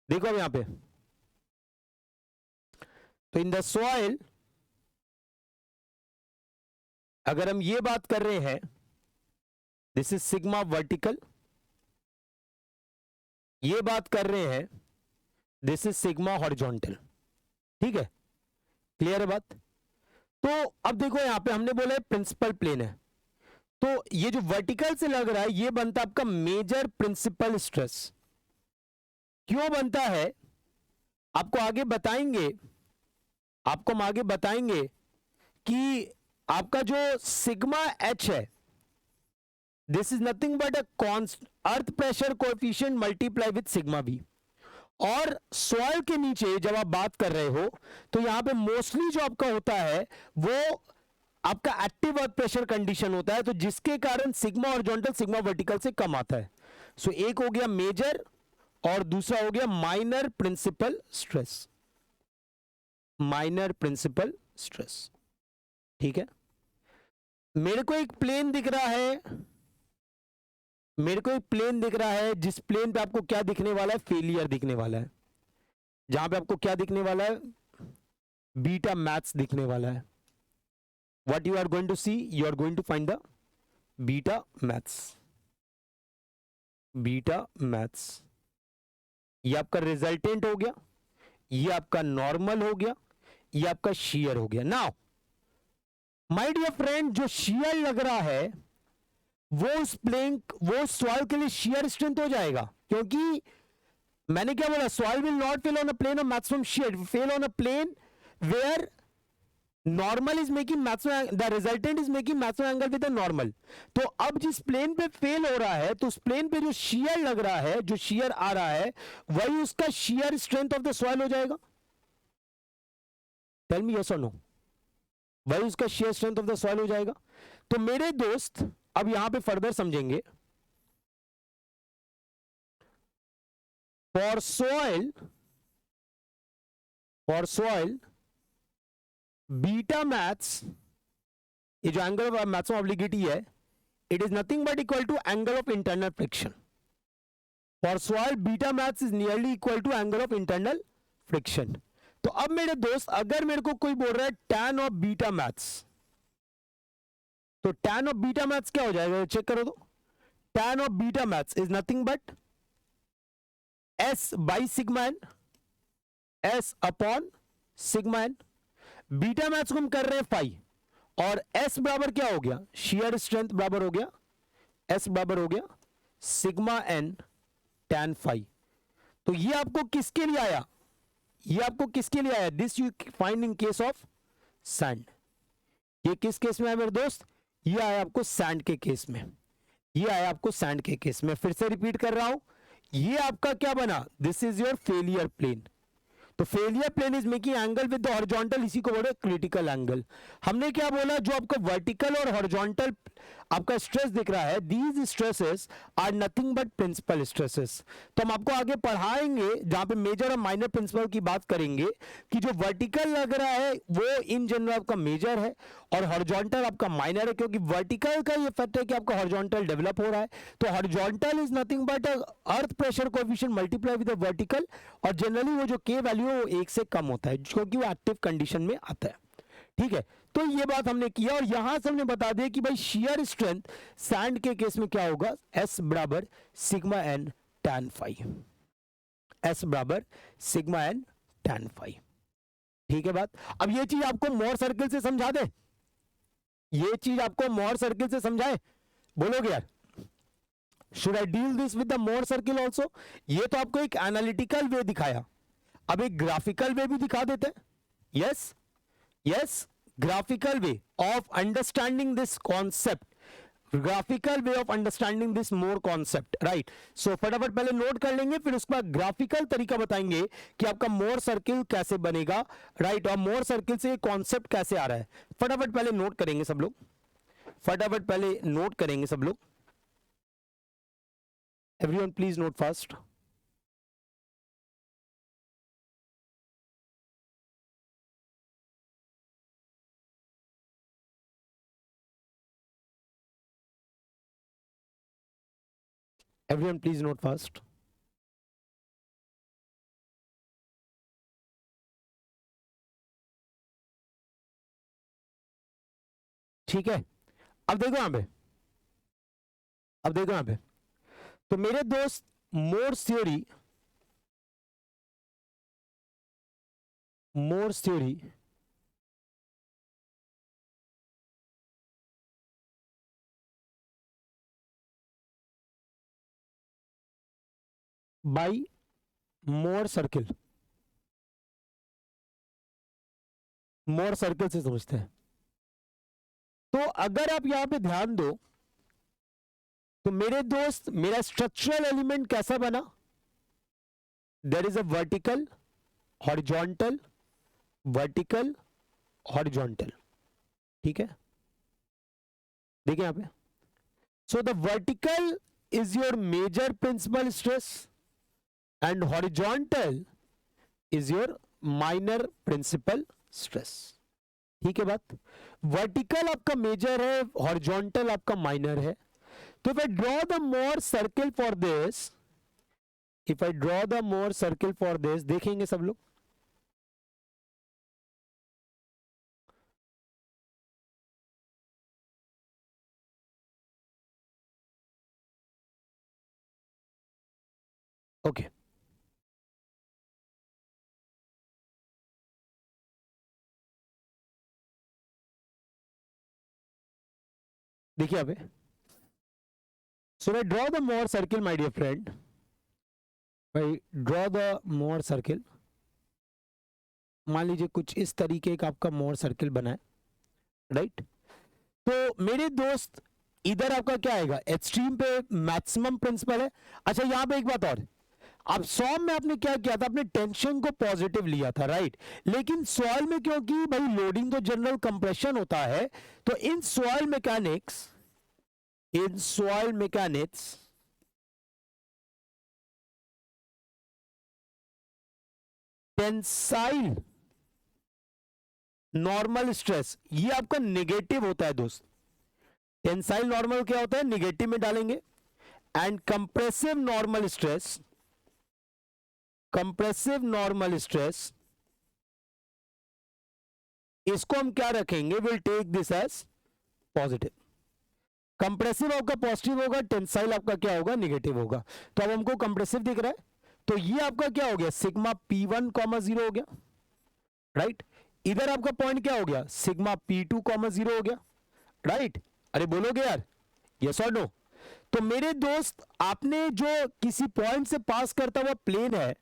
देखो अब यहां पे, तो इन द सॉइल अगर हम ये बात कर रहे हैं, दिस इज सिग्मा वर्टिकल, ये बात कर रहे हैं दिस इज सिग्मा हॉरिजॉन्टल, ठीक है, क्लियर है बात। तो अब देखो यहां पे हमने बोला है प्रिंसिपल प्लेन है, तो ये जो वर्टिकल से लग रहा है ये बनता है आपका मेजर प्रिंसिपल स्ट्रेस। क्यों बनता है आपको आगे बताएंगे, आपको हम आगे बताएंगे कि आपका जो सिग्मा एच है, this is nothing but a earth pressure coefficient multiply with sigma B. और सॉइल के नीचे जब आप बात कर रहे हो तो यहां पे मोस्टली जो आपका होता है वो आपका एक्टिव अर्थ प्रेशर कंडीशन होता है, तो जिसके कारण सिग्मा हॉरिजॉन्टल सिग्मा वर्टिकल से कम आता है। सो एक हो गया मेजर और दूसरा हो गया minor principal stress, minor principal stress, ठीक है। मेरे को एक प्लेन दिख रहा है, मेरे को एक प्लेन दिख रहा है, जिस प्लेन पे आपको क्या दिखने वाला है, फेलियर दिखने वाला है, जहां पे आपको क्या दिखने वाला है, बीटा मैथ्स दिखने वाला है। What you are going to see, you are going to find the beta max, beta max. ये आपका रिजल्टेंट हो गया, ये आपका नॉर्मल हो गया, ये आपका शेयर हो गया। नाउ माय डियर फ्रेंड, जो शेयर लग रहा है वो उस प्लेन, वो सॉइल के लिए शेयर स्ट्रेंथ हो जाएगा, क्योंकि मैंने क्या बोला, soil will not fail on a plane of maximum shear, fail on a plane where normal is making maximum, the resultant is making maximum angle with the normal. तो अब जिस प्लेन पे फेल हो रहा है, तो उस प्लेन पे जो शेयर लग रहा है, जो शेयर आ रहा है, वही उसका shear strength of the soil हो जाएगा। टेल मी यस और नो, वही उसका shear strength of the soil हो जाएगा। तो मेरे दोस्त अब यहां पे फर्दर समझेंगे, फॉर सॉइल बीटा मैथ्स, ये जो एंगल ऑफ मैथ्स ऑब्लिगिटी है, it is nothing but equal to angle of internal friction. For soil beta max is nearly equal to angle of internal friction. तो अब मेरे दोस्त, अगर मेरे को कोई बोल रहा है tan ऑफ बीटा मैथ्स, तो tan ऑफ बीटा मैथ्स क्या हो जाएगा, चेक करो तो। tan of beta max is nothing but s by sigma N, s upon sigma N. Beta max को हम कर रहे हैं फाई, और s बराबर क्या हो गया, शेयर स्ट्रेंथ बराबर हो गया, s बराबर हो गया सिग्मा एन tan फाई। तो ये आपको किसके लिए आया, ये आपको किसके लिए आया, this you find in case of sand. ये किस केस में आया मेरे दोस्त, ये आया आपको सैंड के केस में, ये आया आपको सैंड के केस में। फिर से रिपीट कर रहा हूं, ये आपका क्या बना, this is your failure plane. तो failure plane is making angle with the horizontal, इसी को बोले क्रिटिकल एंगल। हमने क्या बोला, जो आपका वर्टिकल और हॉरिजॉन्टल आपका स्ट्रेस दिख रहा है, these stresses are nothing but principal stresses. तो हम आपको आगे पढ़ाएंगे जहां पे मेजर और माइनर प्रिंसिपल की बात करेंगे, कि जो वर्टिकल लग रहा है वो इन जनरल आपका मेजर है और हॉरिजॉन्टल आपका माइनर है, क्योंकि वर्टिकल का ये फैक्ट है कि आपका हॉरिजॉन्टल डेवलप हो रहा है। तो horizontal is nothing but earth pressure coefficient multiply with the vertical, और जनरली वो जो के वैल्यू है वो 1 से कम होता है, क्योंकि वो एक्टिव कंडीशन में आता है, ठीक है। तो ये बात हमने किया, और यहां से हमने बता दिया कि भाई शेयर स्ट्रेंथ सैंड के केस में क्या होगा, S बराबर sigma N tan phi, S बराबर सिग्मा एन tan फाई, ठीक है बात। अब ये चीज आपको मोर सर्किल से समझा दे, ये चीज आपको मोर सर्किल से समझाए, बोलोगे यार, should I deal this with the Mohr circle also. ये तो आपको एक एनालिटिकल वे दिखाया, अब एक ग्राफिकल वे भी दिखा देते हैं। Yes yes, graphical way of understanding this concept, graphical way of understanding this more concept, right? So फटाफट पहले नोट कर लेंगे, फिर उसके बाद ग्राफिकल तरीका बताएंगे कि आपका मोर सर्किल कैसे बनेगा, राइट? और मोर सर्किल से कॉन्सेप्ट कैसे आ रहा है, फटाफट पहले नोट करेंगे सब लोग, फटाफट पहले नोट करेंगे सब लोग। Everyone please note fast. Everyone please note fast. ठीक है, अब देखो यहां पे, अब देखो यहां पे, तो मेरे दोस्त Mohr's theory, Mohr's theory by Mohr circle, Mohr circle से समझते हैं. तो अगर आप यहां पे ध्यान दो तो मेरे दोस्त मेरा स्ट्रक्चरल एलिमेंट कैसा बना, there is a vertical horizontal, vertical horizontal. ठीक है, देखिए यहां पे, so the vertical is your major principal stress and horizontal is your minor principal stress. ठीक है बात, वर्टिकल आपका मेजर है, हॉरिजॉन्टल आपका माइनर है. तो if I draw the Mohr circle for this, if I draw the Mohr circle for this, देखेंगे सब लोग, ओके okay. देखिए यहाँ पे, so I draw the Mohr circle my dear friend, I draw the Mohr circle. मान लीजिए कुछ इस तरीके का आपका मोर सर्किल बना है, राइट. तो मेरे दोस्त इधर आपका क्या आएगा, एक्सट्रीम पे मैक्सिमम प्रिंसिपल है. अच्छा यहां पे एक बात और, अब सॉम में आपने क्या किया था, आपने टेंशन को पॉजिटिव लिया था, राइट. लेकिन सॉइल में क्योंकि भाई लोडिंग तो जनरल कंप्रेशन होता है, तो in soil mechanics, in soil mechanics tensile normal stress ये आपका नेगेटिव होता है दोस्त. टेंसाइल नॉर्मल क्या होता है, नेगेटिव में डालेंगे. And compressive normal stress, compressive normal stress, इसको हम क्या रखेंगे, will take this as positive. Compressive आपका पॉजिटिव होगा, टेंसाइल आपका क्या होगा, नेगेटिव होगा. तो अब हमको कंप्रेसिव दिख रहा है, तो ये आपका क्या हो गया, सिग्मा P1 कॉमा 0 हो गया, राइट. इधर आपका पॉइंट क्या हो गया, सिग्मा P2 कॉमा 0 हो गया, राइट. अरे बोलोगे यार, यस और नो. तो मेरे दोस्त आपने जो किसी पॉइंट से पास करता हुआ प्लेन है,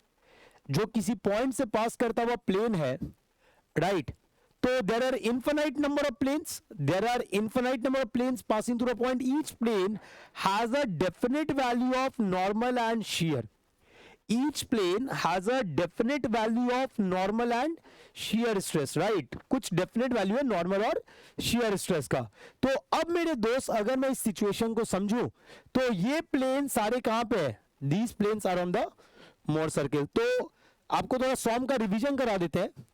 जो किसी पॉइंट से पास करता हुआ प्लेन है, राइट. तो there are infinite number of planes, there are infinite number of planes passing through a point. Each plane has a definite value of normal and shear. Each plane has a definite value of normal and shear stress, right. कुछ definite value है normal और shear stress का. तो अब मेरे दोस्त अगर मैं इस सिचुएशन को समझूं, तो ये प्लेन सारे कहां पे है, these planes are on the Mohr circle. तो आपको थोड़ा सॉम का रिवीजन करा देते हैं.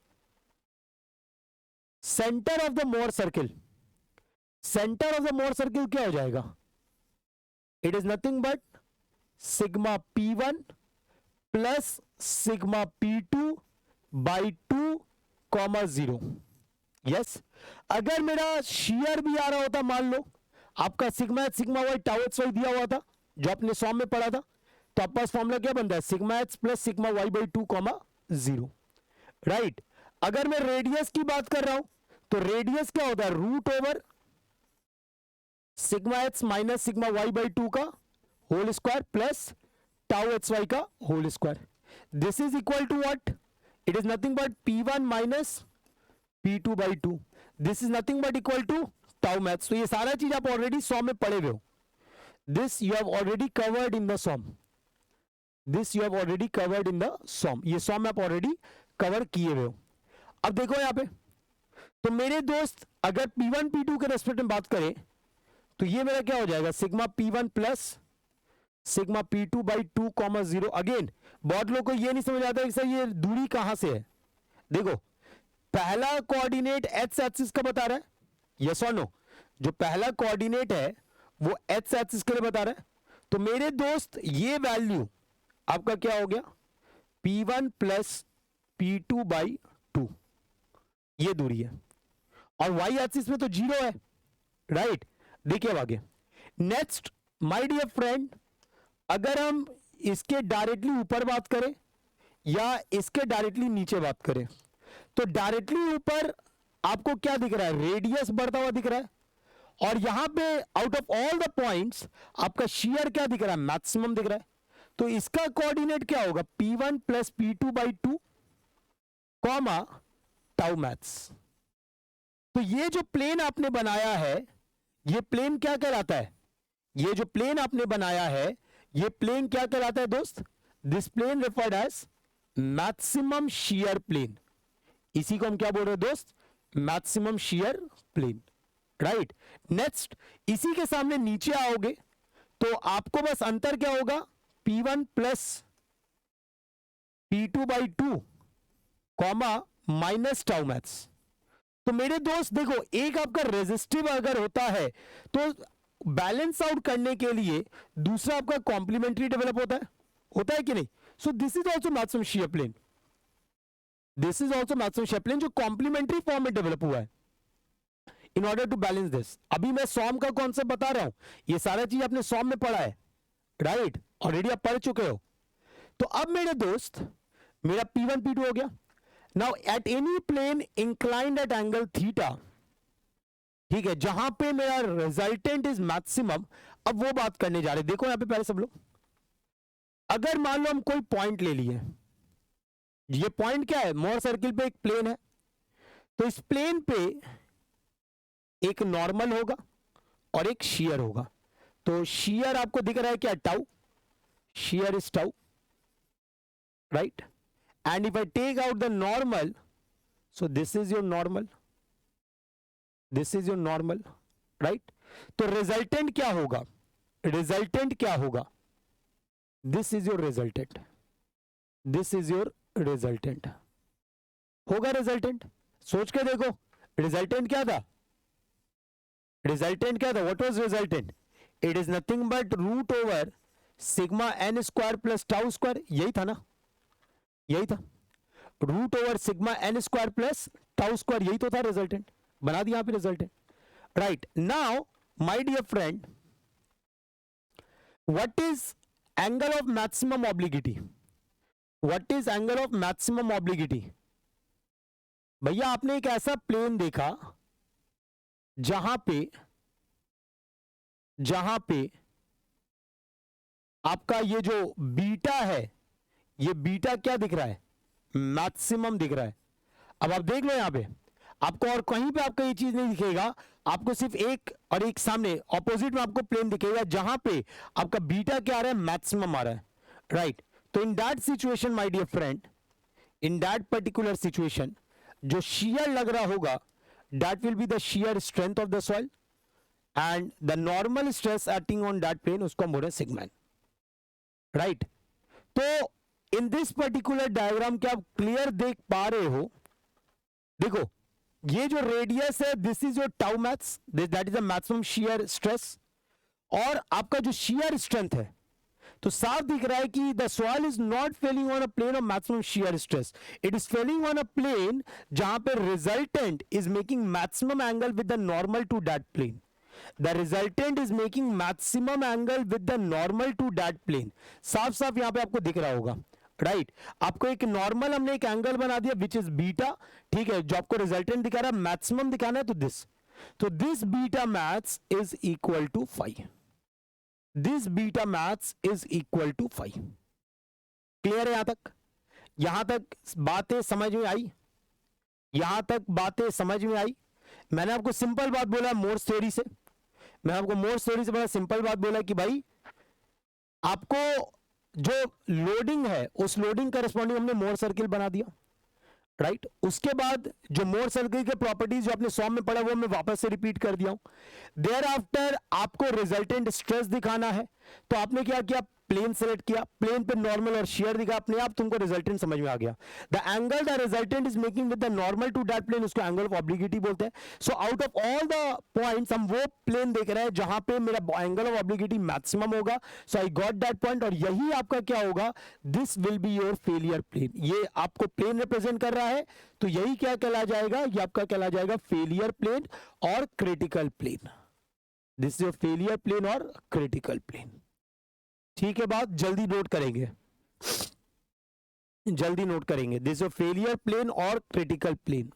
Centre of the Mohr circle, centre of the Mohr circle क्या हो जाएगा, it is nothing but sigma P1 plus sigma P2 by 2 comma 0. Yes, अगर मेरा शेयर भी आ रहा होता, मान लो आपका sigma H sigma Y tau H Y दिया हुआ था जो आपने सॉम में पढ़ा था, तो आपका फॉर्मूला क्या बनता है, sigma H plus sigma Y by 2 comma 0, right. अगर मैं रेडियस की बात कर रहा हूं, तो रेडियस क्या होता है, root over sigma h minus sigma Y by 2 का whole square plus tau H y का whole square. This is equal to what, it is nothing but P1 minus P2 by 2. This is nothing but equal to tau max. तो ये सारा चीज आप ऑलरेडी सॉम में पढ़े हुए हो. This you have already covered in the SOM, this you have already covered in the SOM. ये सॉम आप ऑलरेडी कवर किए हुए हो. अब देखो यहां पे, तो मेरे दोस्त अगर P1 P2 के रेस्पेक्ट में बात करें, तो ये मेरा क्या हो जाएगा, sigma P1 plus sigma P2 by 2 comma 0. Again बहुत लोग को ये नहीं समझ आता कि सर ये दूरी कहां से है. देखो पहला कोऑर्डिनेट एक्स एक्सिस का बता रहा है, यस और नो. जो पहला कोऑर्डिनेट है वो एक्स एक्सिस के लिए बता रहा है, तो मेरे दोस्त ये वैल्यू आपका क्या हो गया, P1 प्लस P2 बाई 2, ये दूरी है, और y एक्सिस में तो 0 है, राइट। देखिए अब आगे, नेक्स्ट माय डियर फ्रेंड, अगर हम इसके डायरेक्टली ऊपर बात करें या इसके डायरेक्टली नीचे बात करें, तो डायरेक्टली ऊपर आपको क्या दिख रहा है, रेडियस बढ़ता हुआ दिख रहा है, और यहां पे out of all the points आपका शेयर क्या दिख रहा है, मैक्सिमम दिख रहा है। तो इसका कोऑर्डिनेट क्या होगा, P1 plus P2 by 2 comma tau max. तो ये जो प्लेन आपने बनाया है, ये प्लेन क्या कहलाता है, ये जो प्लेन आपने बनाया है, ये प्लेन क्या कहलाता है दोस्त, this plane referred as maximum shear plane. इसी को हम क्या बोल रहे हैं दोस्त, maximum shear plane, right. Next, इसी के सामने नीचे आओगे तो आपको बस अंतर क्या होगा, P1 plus P2 by 2 comma minus tau max. तो मेरे दोस्त देखो, एक आपका रेजिस्टिव अगर होता है तो बैलेंस आउट करने के लिए दूसरा आपका कॉम्प्लीमेंट्री डेवलप होता है कि नहीं। So this is also maximum shear plane, this is also maximum shear plane जो कॉम्प्लीमेंट्री फॉर्म में डेवलप हुआ है in order to balance this. अभी मैं सॉम का कॉन्सेप्ट बता रहा हूं, ये सारा चीज आपने सॉम में पढ़ा है, राइट, ऑलरेडी आप पढ़ चुके हो। तो अब मेरे दोस्त मेरा P1 P2 हो गया। Now at any plane inclined at angle theta, ठीक है, जहां पे मेरा रिजल्टेंट इज मैक्सिमम। अब वो बात करने जा रहे, देखो यहां पे पहले सब लोग, अगर मान लो हम कोई पॉइंट ले लिए, ये पॉइंट क्या है, मोर सर्किल पे एक प्लेन है, तो इस प्लेन पे एक नॉर्मल होगा और एक शियर होगा। तो शियर आपको दिख रहा है क्या, tau, shear is tau, right. And if I take out the normal, so this is your normal, this is your normal, right. तो रिजल्टेंट क्या होगा, रिजल्टेंट क्या होगा, this is your resultant, this is your resultant होगा। रिजल्टेंट सोच के देखो, रिजल्टेंट क्या था, रिजल्टेंट क्या था, what was resultant, it is nothing but root over sigma N square plus tau square, यही था ना, यही था, root over sigma N square plus tau square, यही तो था रिजल्टेंट, बना दिया यहां पे resultant, right. Now my dear friend, what is angle of maximum obliquity, what is angle of maximum obliquity. भैया आपने एक ऐसा प्लेन देखा जहां पे आपका ये जो बीटा है, ये बीटा क्या दिख रहा है, मैक्सिमम दिख रहा है। अब आप देख लो यहां पे आपको और कहीं पे आपको ये चीज नहीं दिखेगा, आपको सिर्फ एक और एक सामने ऑपोजिट में आपको प्लेन दिखेगा जहां पे आपका बीटा क्या आ रहा है, मैक्सिमम आ रहा है, राइट। तो in that situation my dear friend, in that particular situation जो शियर लग रहा होगा, that will be the shear strength of the soil and the normal stress acting on that plane, उसको हम बोल रहे हैं सिग्मा, राइट। तो इन दिस पर्टिकुलर डायग्राम क्या आप क्लियर देख पा रहे हो, देखो ये जो रेडियस है, this is your tau maths, that is the maximum shear stress, और आपका जो शियर स्ट्रेंथ है, तो साफ दिख रहा है कि the soil is not failing on a plane of maximum shear stress, it is failing on a plane जहां पे resultant is making maximum angle with the normal to that plane, the resultant is making maximum angle with the normal to that plane. साफ साफ यहां पे आपको दिख रहा होगा, राइट। आपको एक नॉर्मल हमने एक एंगल बना दिया विच इज बीटा, ठीक है, जो आपको रिजल्टेंट दिखा रहा है, मैक्सिमम दिखाना है, तो this beta max is equal to 5, this beta max is equal to 5। Clear है यहां तक बातें समझ में आई, यहां तक बातें समझ में आई। मैंने आपको सिंपल बात बोला मोर्स थ्योरी से, मैं आपको मोर्स थ्योरी से बड़ा सिंपल बात बोला कि भाई आपको जो लोडिंग है, उस लोडिंग करस्पॉन्डिंग हमने मोर सर्किल बना दिया, राइट। उसके बाद जो मोर सर्किल के प्रॉपर्टीज जो आपने सॉम में पढ़ा वो मैं वापस से रिपीट कर दिया हूं। देयर आफ्टर आपको रिजल्टेंट स्ट्रेस दिखाना है, तो आपने क्या किया, प्लेन सेलेक्ट किया, प्लेन पे नॉर्मल और शेयर दिखा, अपने आप तुमको रिजल्टेंट समझ में आ गया. The angle the resultant is making with the normal to that plane, उसको एंगल ऑफ ऑब्लिगिटी बोलते हैं. So out of all the points हम वो प्लेन देख रहे हैं जहां पे मेरा एंगल ऑफ ऑब्लिगिटी मैक्सिमम होगा. So I got that point, और यही आपका क्या होगा, this will be your failure plane. ये आपको प्लेन रिप्रेजेंट कर रहा है, तो यही क्या कहला जाएगा, ये आपका कहला जाएगा फेलियर प्लेन और critical plane. This is your failure plane और क्रिटिकल प्लेन. ठीक है, बात जल्दी नोट करेंगे, जल्दी नोट करेंगे. दिस इज फेलियर प्लेन और क्रिटिकल प्लेन.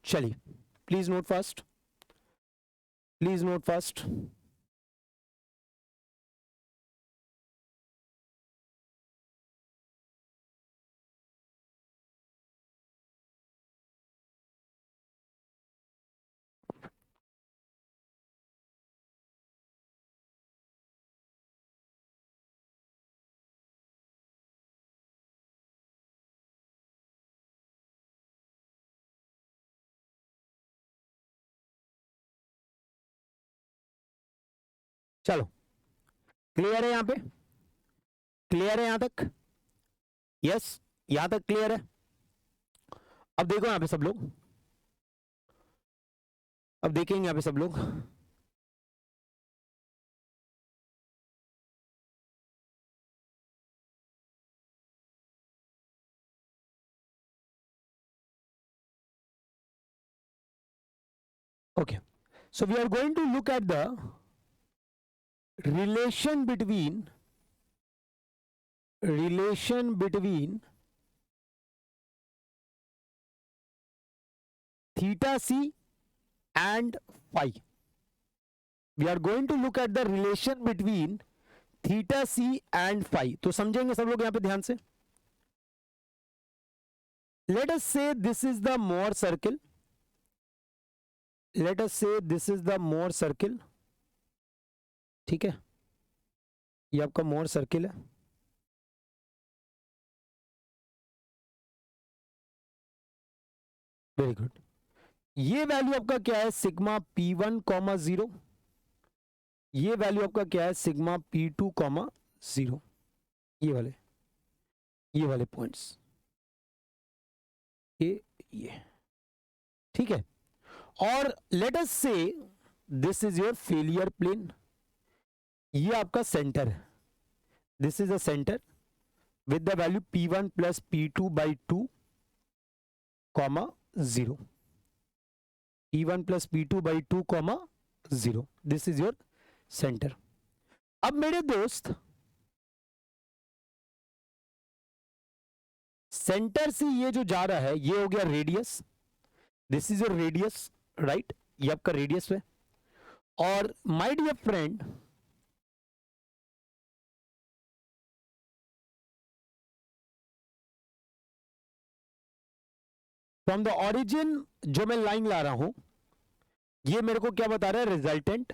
चलिए, please note first, please note first. चलो, क्लियर है यहां पे, क्लियर है यहां तक, यस यहां तक क्लियर है. अब देखो यहां पे सब लोग, अब देखेंगे यहां पे सब लोग. Okay, so we are going to look at the relation between theta c and phi. We are going to look at the relation between theta c and phi. तो समझेंगे सब लोग यहां पे ध्यान से. Let us say this is the Mohr circle. Let us say this is the Mohr circle. ठीक है, ये आपका मोर सर्किल है. Very good. ये वैल्यू आपका क्या है, सिग्मा P1 कॉमा 0. ये वैल्यू आपका क्या है, सिग्मा P2 कॉमा 0. ये वाले पॉइंट्स, ये ठीक है. और let us say this is your failure plane. ये आपका सेंटर है, this is a centre with the value P1 plus P2 by 2 comma 0. P1 plus P2 by 2 comma 0. This is your centre. अब मेरे दोस्त, सेंटर से ये जो जा रहा है ये हो गया radius. This is your radius, right, ये आपका रेडियस है. और my dear friend, from the origin जो मैं लाइन ला रहा हूं, ये मेरे को क्या बता रहा है, रिजल्टेंट.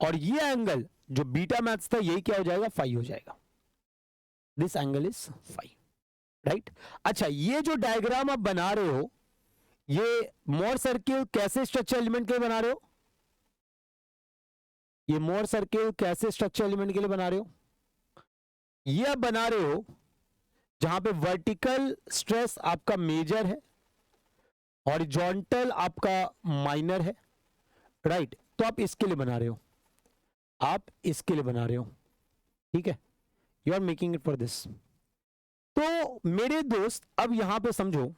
और ये एंगल जो बीटा मैथ्स था यही क्या हो जाएगा, फाई हो जाएगा. This angle is phi, right. अच्छा, ये जो डायग्राम आप बना रहे हो, ये मोर सर्किल कैसे स्ट्रक्चर एलिमेंट के लिए बना रहे हो, ये मोर सर्किल कैसे स्ट्रक्चर एलिमेंट के लिए बना रहे हो, ये आप बना रहे हो जहां पे वर्टिकल स्ट्रेस आपका मेजर है, हॉरिजॉन्टल आपका माइनर है, राइट. तो आप इसके लिए बना रहे हो, आप इसके लिए बना रहे हो, ठीक है. You are making it for this. तो मेरे दोस्त अब यहां पे समझो,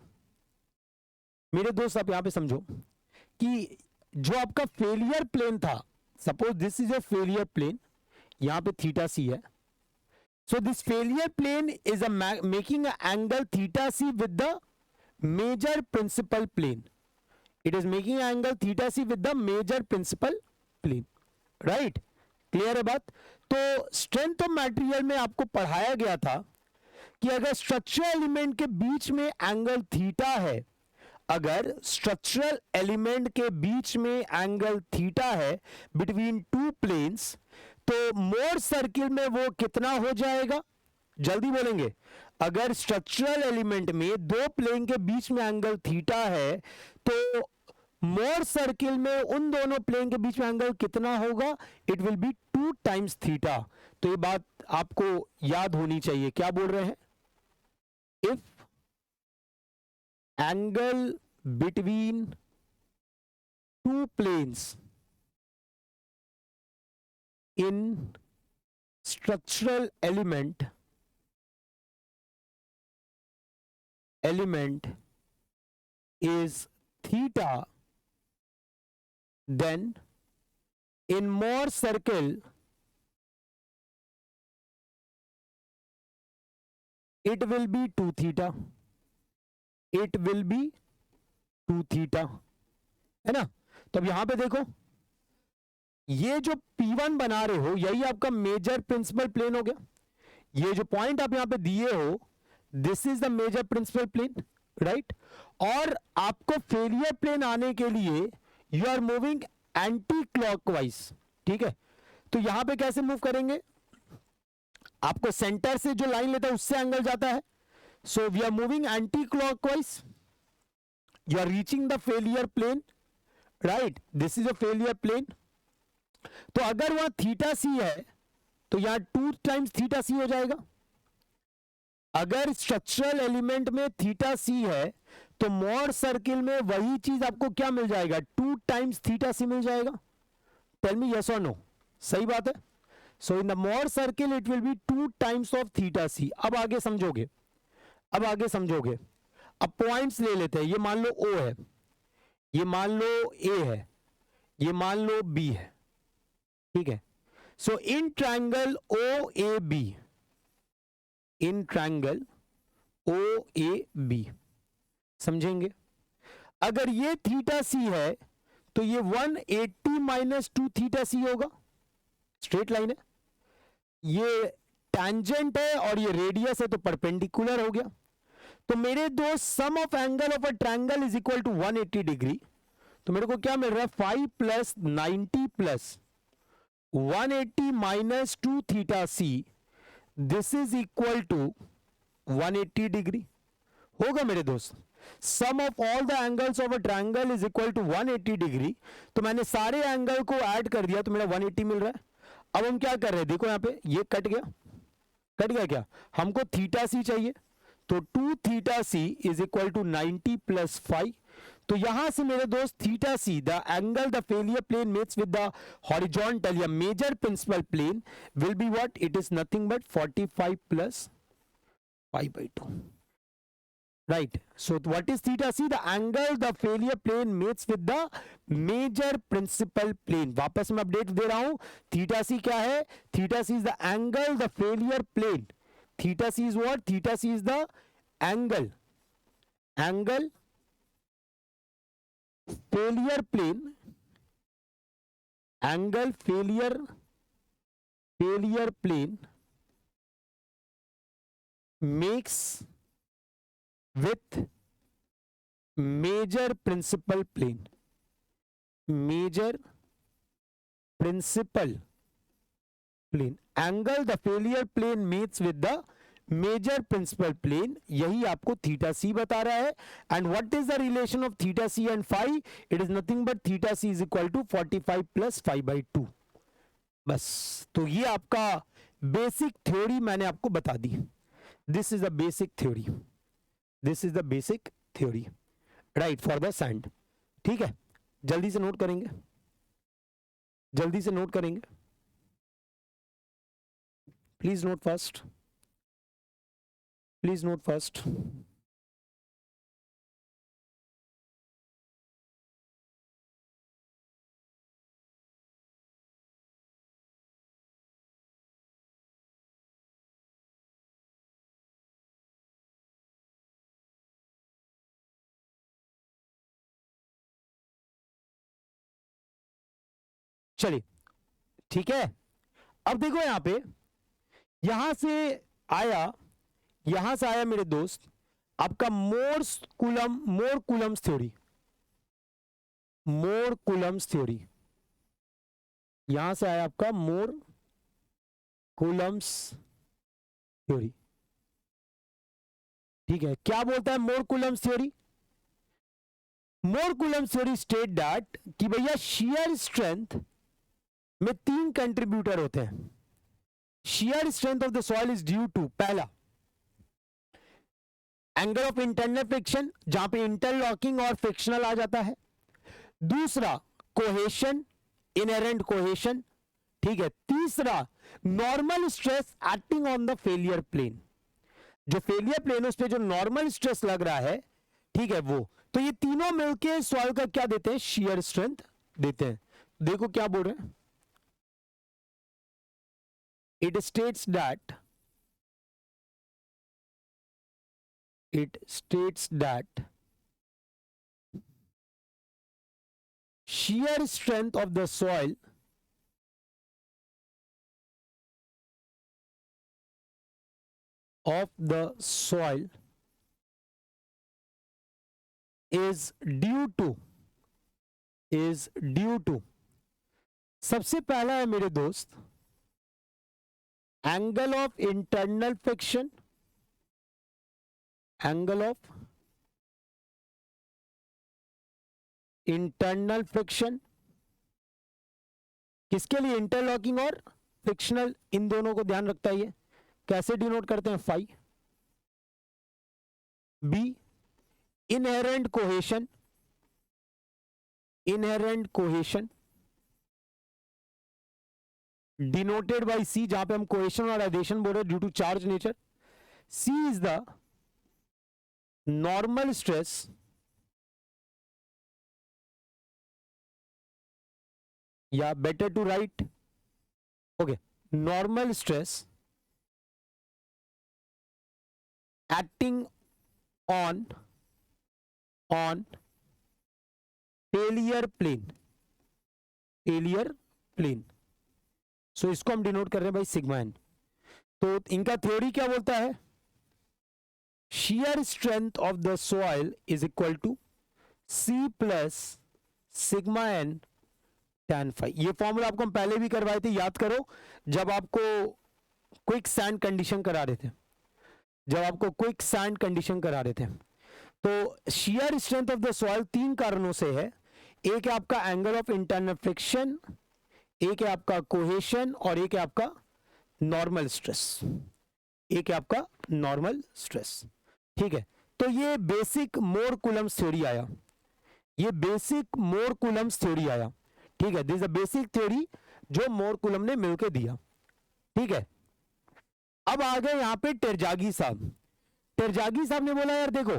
मेरे दोस्त आप यहां पे समझो कि जो आपका फेलियर प्लेन था, suppose this is a failure plane, यहां पे थीटा सी है. So this failure plane is a making a angle theta c with the major principal plane. It is making an angle theta c with the major principal plane, right? Clear है बात. तो strength of material में आपको पढ़ाया गया था कि अगर स्ट्रक्चरल एलिमेंट के बीच में एंगल थीटा है, अगर स्ट्रक्चरल एलिमेंट के बीच में एंगल थीटा है बिटवीन टू प्लेन्स, तो मोर सर्किल में वो कितना हो जाएगा, जल्दी बोलेंगे. अगर स्ट्रक्चरल एलिमेंट में दो प्लेन के बीच में एंगल थीटा है, तो मोर सर्किल में उन दोनों प्लेन के बीच में एंगल कितना होगा? It will be 2 times theta. तो ये बात आपको याद होनी चाहिए। क्या बोल रहे हैं? If angle between two planes in structural element is theta, then in Mohr circle it will be 2 theta, it will be 2 theta, है ना? तो अब यहां पे देखो, ये जो P1 बना रहे हो यही आपका मेजर प्रिंसिपल प्लेन हो गया। ये जो पॉइंट आप यहां पे दिए हो, this is the major principal plane, right? और आपको फेलियर प्लेन आने के लिए you are moving anti clockwise, ठीक है? तो यहां पे कैसे मूव करेंगे? आपको सेंटर से जो लाइन लेता है उससे एंगल जाता है, so we are moving anti clockwise, you are reaching the failure plane, right? This is a failure plane. तो अगर वहां थीटा सी है तो यहां 2 टाइम्स थीटा सी हो जाएगा। अगर स्ट्रक्चरल एलिमेंट में थीटा सी है तो मोर सर्किल में वही चीज आपको क्या मिल जाएगा? 2 टाइम्स थीटा सी मिल जाएगा। टेल मी यस और नो, सही बात है? So in the Mohr circle it will be 2 times of theta c. अब आगे समझोगे, अब आगे समझोगे। अब पॉइंट्स ले लेते हैं। ये मान लो O है, ये मान लो A है, ये मान लो B है, ठीक है? So in triangle OAB, in triangle OAB समझेंगे, अगर ये थीटा सी है तो ये 180 माइनस 2 थीटा सी होगा। स्ट्रेट लाइन है, ये टैंजेंट है और ये रेडियस है तो परपेंडिकुलर हो गया। तो मेरे दोस्त sum of angle of a triangle is equal to 180 degree. तो मेरे को क्या मिल रहा है? 5 plus 90 plus 180 minus 2 theta c, this is equal to 180 degree होगा मेरे दोस्त। Sum of all the angles of a triangle is equal to 180 degree. तो मैंने सारे एंगल को ऐड कर दिया तो मेरा 180 मिल रहा है। अब हम क्या कर रहे हैं? देखो यहां पे ये कट गया, कट गया क्या? हमको थीटा सी चाहिए, तो 2 theta c is equal to 90 plus 5। तो यहां से मेरे दोस्त theta c, the angle the failure plane makes with the horizontal या major principal plane will be what? It is nothing but 45 plus 5/2, right? So what is theta c? The angle the failure plane meets with the major principal plane. वापस मैं अपडेट दे रहा हूं, theta c क्या है? Theta c is the angle the failure plane. Theta c is what? Theta c is the angle failure plane, angle failure plane makes with major principal plane, major principal plane, angle the failure plane meets with the major principal plane, यही आपको थीटा सी बता रहा है। And what is the relation of theta c and phi? It is nothing but theta c is equal to 45 plus 5/2। बस, तो ये आपका बेसिक थ्योरी मैंने आपको बता दी। This is the basic theory, this is the basic theory, right, for the sand. ठीक है, जल्दी से नोट करेंगे, जल्दी से नोट करेंगे, please note first, please note first. चलिए, ठीक है। अब देखो यहां पे, यहां से आया, यहां से आया मेरे दोस्त आपका मोर कूलम्स थ्योरी, मोर कूलम्स थ्योरी, यहां से आया आपका मोर कूलम्स थ्योरी। ठीक है, क्या बोलता है Mohr Coulomb's theory? Mohr Coulomb theory state that कि भैया शियर स्ट्रेंथ में 3 कंट्रीब्यूटर होते हैं. Shear strength of the soil is due to, पहला एंगल ऑफ इंटरनल फ्रिक्शन, जहां पे इंटरलॉकिंग और फ्रिक्शनल आ जाता है. दूसरा कोहेशन, इनहेरेंट कोहेशन. ठीक है. तीसरा normal stress acting on the failure plane. जो फेलियर प्लेन उस पे जो नॉर्मल स्ट्रेस लग रहा है, ठीक है, वो. तो ये तीनों मिलके सॉइल का क्या देते हैं? शियर स्ट्रेंथ देते हैं. देखो क्या बोल रहे हैं. It states that shear strength of the soil is due to सबसे पहला है मेरे दोस्त angle of internal friction, angle of internal friction. किसके लिए? इंटरलॉकिंग और फ्रिक्शनल, इन दोनों को ध्यान रखता है. ये कैसे डिनोट करते हैं? Phi. B inherent cohesion, denoted by c, जहां पे हम कोहेशन और एडिशन बोल रहे हैं due to charge nature. C is the normal stress या better to right, okay, normal stress acting on failure plane. So इसको हम डिनोट कर रहे हैं भाई सिग्मा एन. तो इनका थ्योरी क्या बोलता है? Shear strength of the soil is equal to c plus sigma N tan phi. ये फॉर्मूला आपको हम पहले भी करवाए थे, याद करो, जब आपको क्विक सैंड कंडीशन करा रहे थे. तो shear strength of the soil 3 कारणों से है. एक है आपका एंगल ऑफ इंटरनल फ्रिक्शन, एक है आपका कोहेशन और एक है आपका नॉर्मल स्ट्रेस. ठीक है. तो ये बेसिक मोर कूलम्ब्स थ्योरी आया. ठीक है. This is a basic theory जो मोर कूलम्ब ने मिलकर दिया. ठीक है. अब आ गए यहां पे टेरजागी साहब ने बोला यार देखो,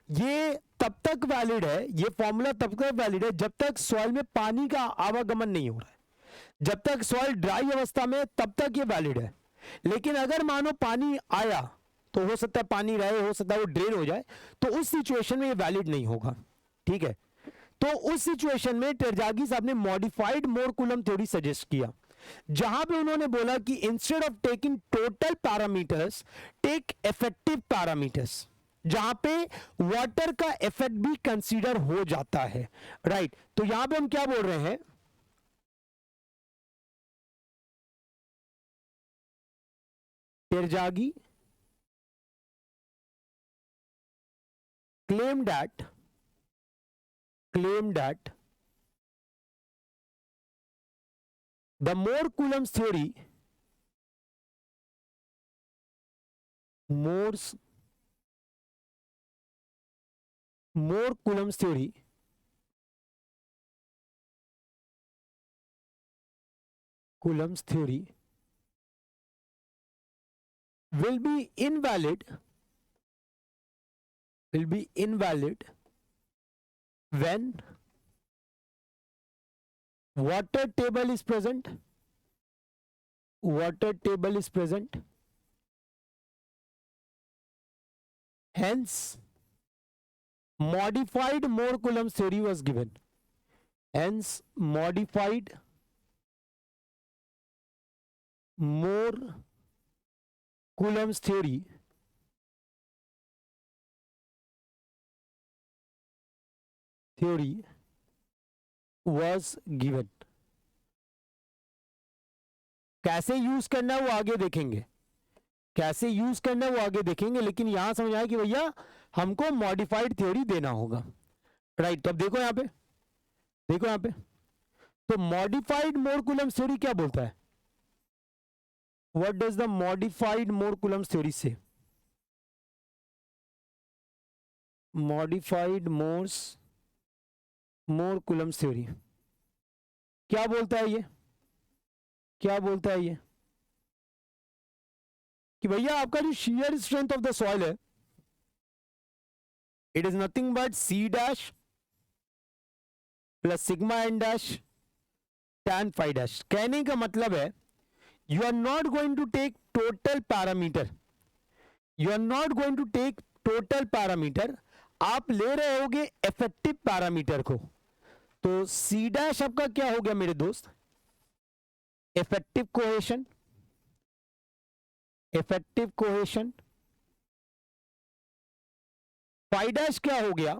ये तब तक वैलिड है, ये फॉर्मूला तब तक वैलिड है जब तक सॉइल में पानी का आवागमन नहीं हो रहा है. जब तक सॉइल ड्राई अवस्था में तब तक ये वैलिड है. लेकिन अगर मानो पानी आया तो हो सकता है पानी रहे, हो सकता है वो ड्रेन हो जाए, तो उस सिचुएशन में ये वैलिड नहीं होगा. ठीक है. तो उस सिचुएशन में टेरजागी साहब ने modified Mohr Coulomb theory suggest किया, जहां पे उन्होंने बोला कि instead of taking total parameters, take effective parameters, जहां पे वाटर का इफेक्ट भी कंसीडर हो जाता है. राइट. तो यहां पे हम क्या बोल रहे हैं? टेरजागी claimed that the Mohr Coulomb's theory will be invalid when water table is present, hence modified Mohr Coulomb's theory was given. Hence modified Mohr Coulomb's theory was given. कैसे यूज करना है वो आगे देखेंगे, लेकिन यहां समझ आया कि भैया हमको मॉडिफाइड थ्योरी देना होगा. राइट। तो अब देखो यहां पे, देखो यहां पे, तो मॉडिफाइड मोर कूलम्ब थ्योरी क्या बोलता है? What does the modified Mohr Coulomb theory से? मॉडिफाइड मोर कूलम्ब थ्योरी क्या बोलता है? ये क्या बोलता है? ये कि भैया आपका जो shear strength of the soil है, it is nothing but C dash plus sigma n dash tan phi dash। कहने का मतलब है you are not going to take total parameter, you are not going to take total parameter, आप ले रहे होगे इफेक्टिव पैरामीटर को। तो C dash आपका क्या हो गया मेरे दोस्त? Effective cohesion, effective cohesion. Phi dash क्या हो गया?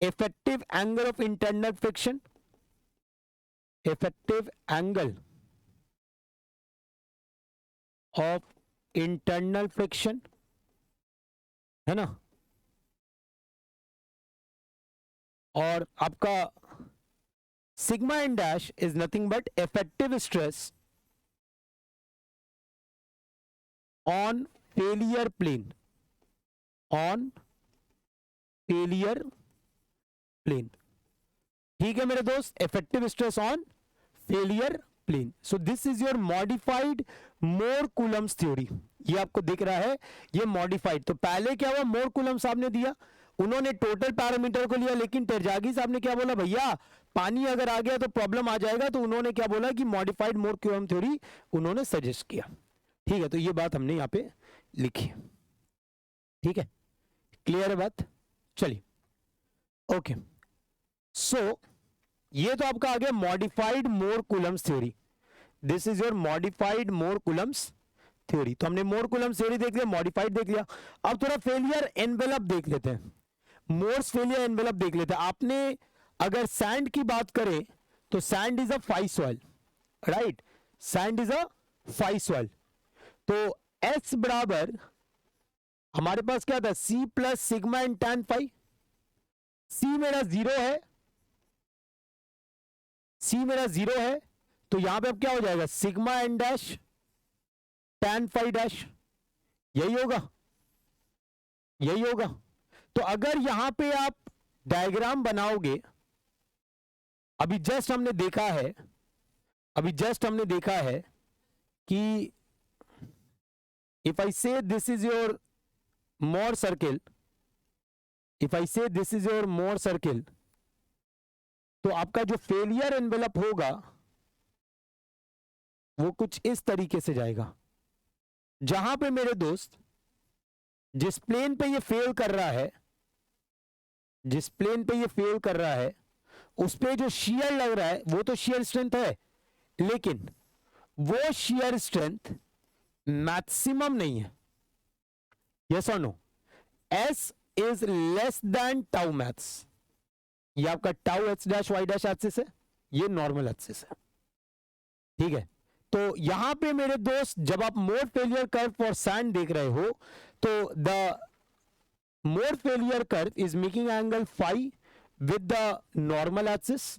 Effective angle of internal friction, effective angle of internal friction, है ना। और आपका sigma n dash is nothing but effective stress on failure plane, on failure plane. ठीक है मेरे दोस्त, effective stress on failure plane. So this is your modified Mohr Coulomb's theory. ये आपको दिख रहा है, ये मॉडिफाइड। तो पहले क्या हुआ, मोर कूलम्ब साहब ने दिया, उन्होंने टोटल पैरामीटर को लिया, लेकिन टेरजागी साहब ने क्या बोला, भैया पानी अगर आ गया तो प्रॉब्लम आ जाएगा। तो उन्होंने क्या बोला कि मॉडिफाइड मोर कूलम्ब थ्योरी उन्होंने सजेस्ट किया। ठीक है, तो ये बात हमने यहां पे लिखी। ठीक है, क्लियर है बात? चलिए, ओके। सो ये तो आपका आ गया modified Mohr Coulomb's theory. This is your modified Mohr Coulomb's theory. तो हमने मोर कूलम्ब्स थ्योरी देख लिया, मॉडिफाइड देख लिया। अब थोड़ा फेलियर एनवेलप देख लेते हैं, मोर्स फेलियर एनवेलप देख लेते हैं। आपने अगर सैंड की बात करें तो sand is a phi soil, right, sand is a phi soil. तो S बराबर हमारे पास क्या था, C plus sigma and tan phi. C मेरा 0 है, C मेरा 0 है, तो यहां पे अब क्या हो जाएगा, sigma n dash tan phi dash, यही होगा, यही होगा। तो अगर यहां पे आप डायग्राम बनाओगे, अभी जस्ट हमने देखा है, अभी जस्ट हमने देखा है कि if I say this is your Mohr circle, if I say this is your Mohr circle, तो आपका जो फेलियर एनवेलप होगा वो कुछ इस तरीके से जाएगा, जहां पे मेरे दोस्त जिस प्लेन पे ये फेल कर रहा है, जिस प्लेन पे ये फेल कर रहा है उस पे जो शियर लग रहा है वो तो शियर स्ट्रेंथ है, लेकिन वो शियर स्ट्रेंथ मैक्सिमम नहीं है। यस और no? S is less than tau max. ये आपका tau h dash y dash axis है, ये नॉर्मल एक्सिस है। ठीक है, तो यहां पे मेरे दोस्त जब आप Mohr failure curve for sand देख रहे हो तो the Mohr failure curve is making angle phi with the normal axis.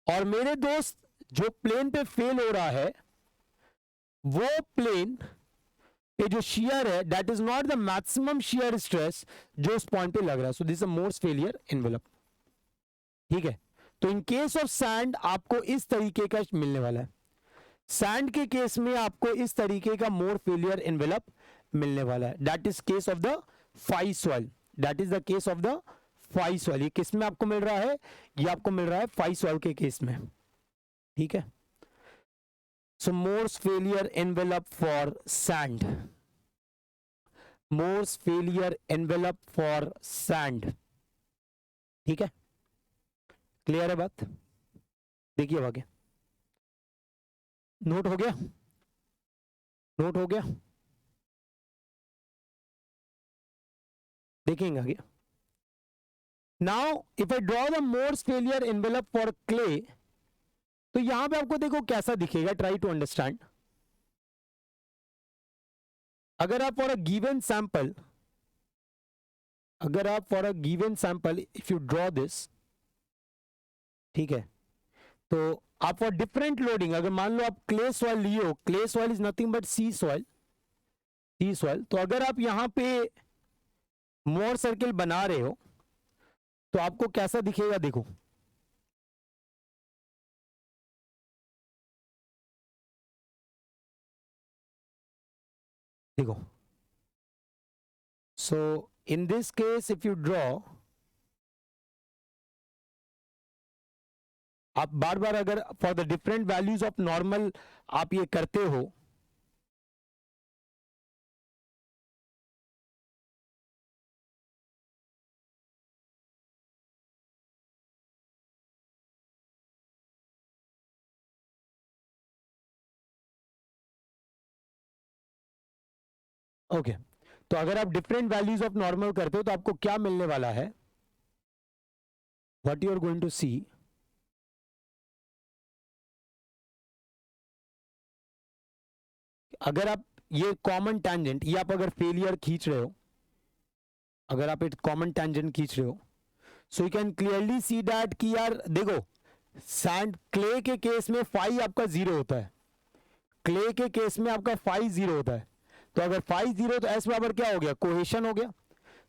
और मेरे दोस्त जो प्लेन पे फेल हो रहा है वो प्लेन पे जो शियर है that is not the maximum shear stress जो उस पॉइंट पे लग रहा है। So this is Mohr's failure envelope. ठीक है, तो इन केस ऑफ सैंड आपको इस तरीके का मिलने वाला है। सैंड के केस में आपको इस तरीके का मोर फेलियर एनवेलप मिलने वाला है। That is case of the phi soil, that is the case of the phi soil. ये किस में आपको मिल रहा है, ये आपको मिल रहा है फाई सॉइल के केस में। ठीक है, so Mohr's failure envelope for sand, Mohr's failure envelope for sand. ठीक है, क्लियर है बात? देखिए आगे, नोट हो गया, नोट हो गया, देखेंगे आगे। Now if I draw the Mohr's failure envelope for clay, तो यहां पे आपको देखो कैसा दिखेगा, ट्राई टू अंडरस्टैंड। अगर आप फॉर अ गिवन सैंपल अगर आप for a given sample if you draw this, ठीक है, तो आप फॉर डिफरेंट लोडिंग, अगर मान लो आप क्ले सॉइल लिए हो, clay soil is nothing but c soil, c soil, तो अगर आप यहां पे मोर सर्किल बना रहे हो तो आपको कैसा दिखेगा, देखो देखो, so in this case if you draw, आप बार बार अगर for the different values of normal आप ये करते हो, ओके तो अगर आप डिफरेंट वैल्यूज ऑफ नॉर्मल करते हो तो आपको क्या मिलने वाला है, what you are going to see, अगर आप ये कॉमन टैंजेंट, ये आप अगर फेलियर खींच रहे हो, अगर आप एक कॉमन टैंजेंट खींच रहे हो, so you can clearly see that कि यार देखो, सैंड क्ले के केस में फाई आपका जीरो होता है, क्ले के केस में आपका फाई जीरो होता है, तो अगर फाई जीरो तो एस बराबर क्या हो गया, कोहेशन हो गया।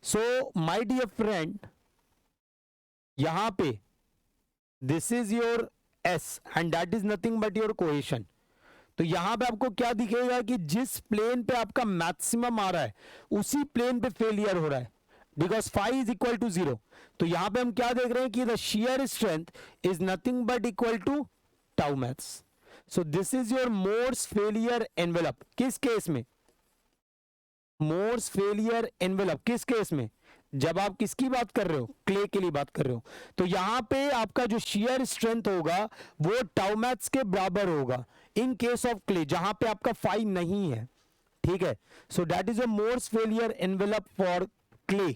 सो माय डियर फ्रेंड, यहां पे this is your S and that is nothing but your cohesion. तो यहां पे आपको क्या दिखेगा कि जिस प्लेन पे आपका मैक्सिमम आ रहा है उसी प्लेन पे फेलियर हो रहा है, because phi is equal to zero. तो यहां पे हम क्या देख रहे हैं कि the shear strength is nothing but equal to tau max. So this is your Mohr's failure envelope. किस केस में, मोर्स फेलियर एनवेलप किस केस में, जब आप किसकी बात कर रहे हो, क्ले के लिए बात कर रहे हो। तो यहां पे आपका जो शियर स्ट्रेंथ होगा वो टाउ मैक्स के बराबर होगा इन केस ऑफ क्ले, जहां पे आपका फाई नहीं है, ठीक है। So that is a Mohr's failure envelope for clay.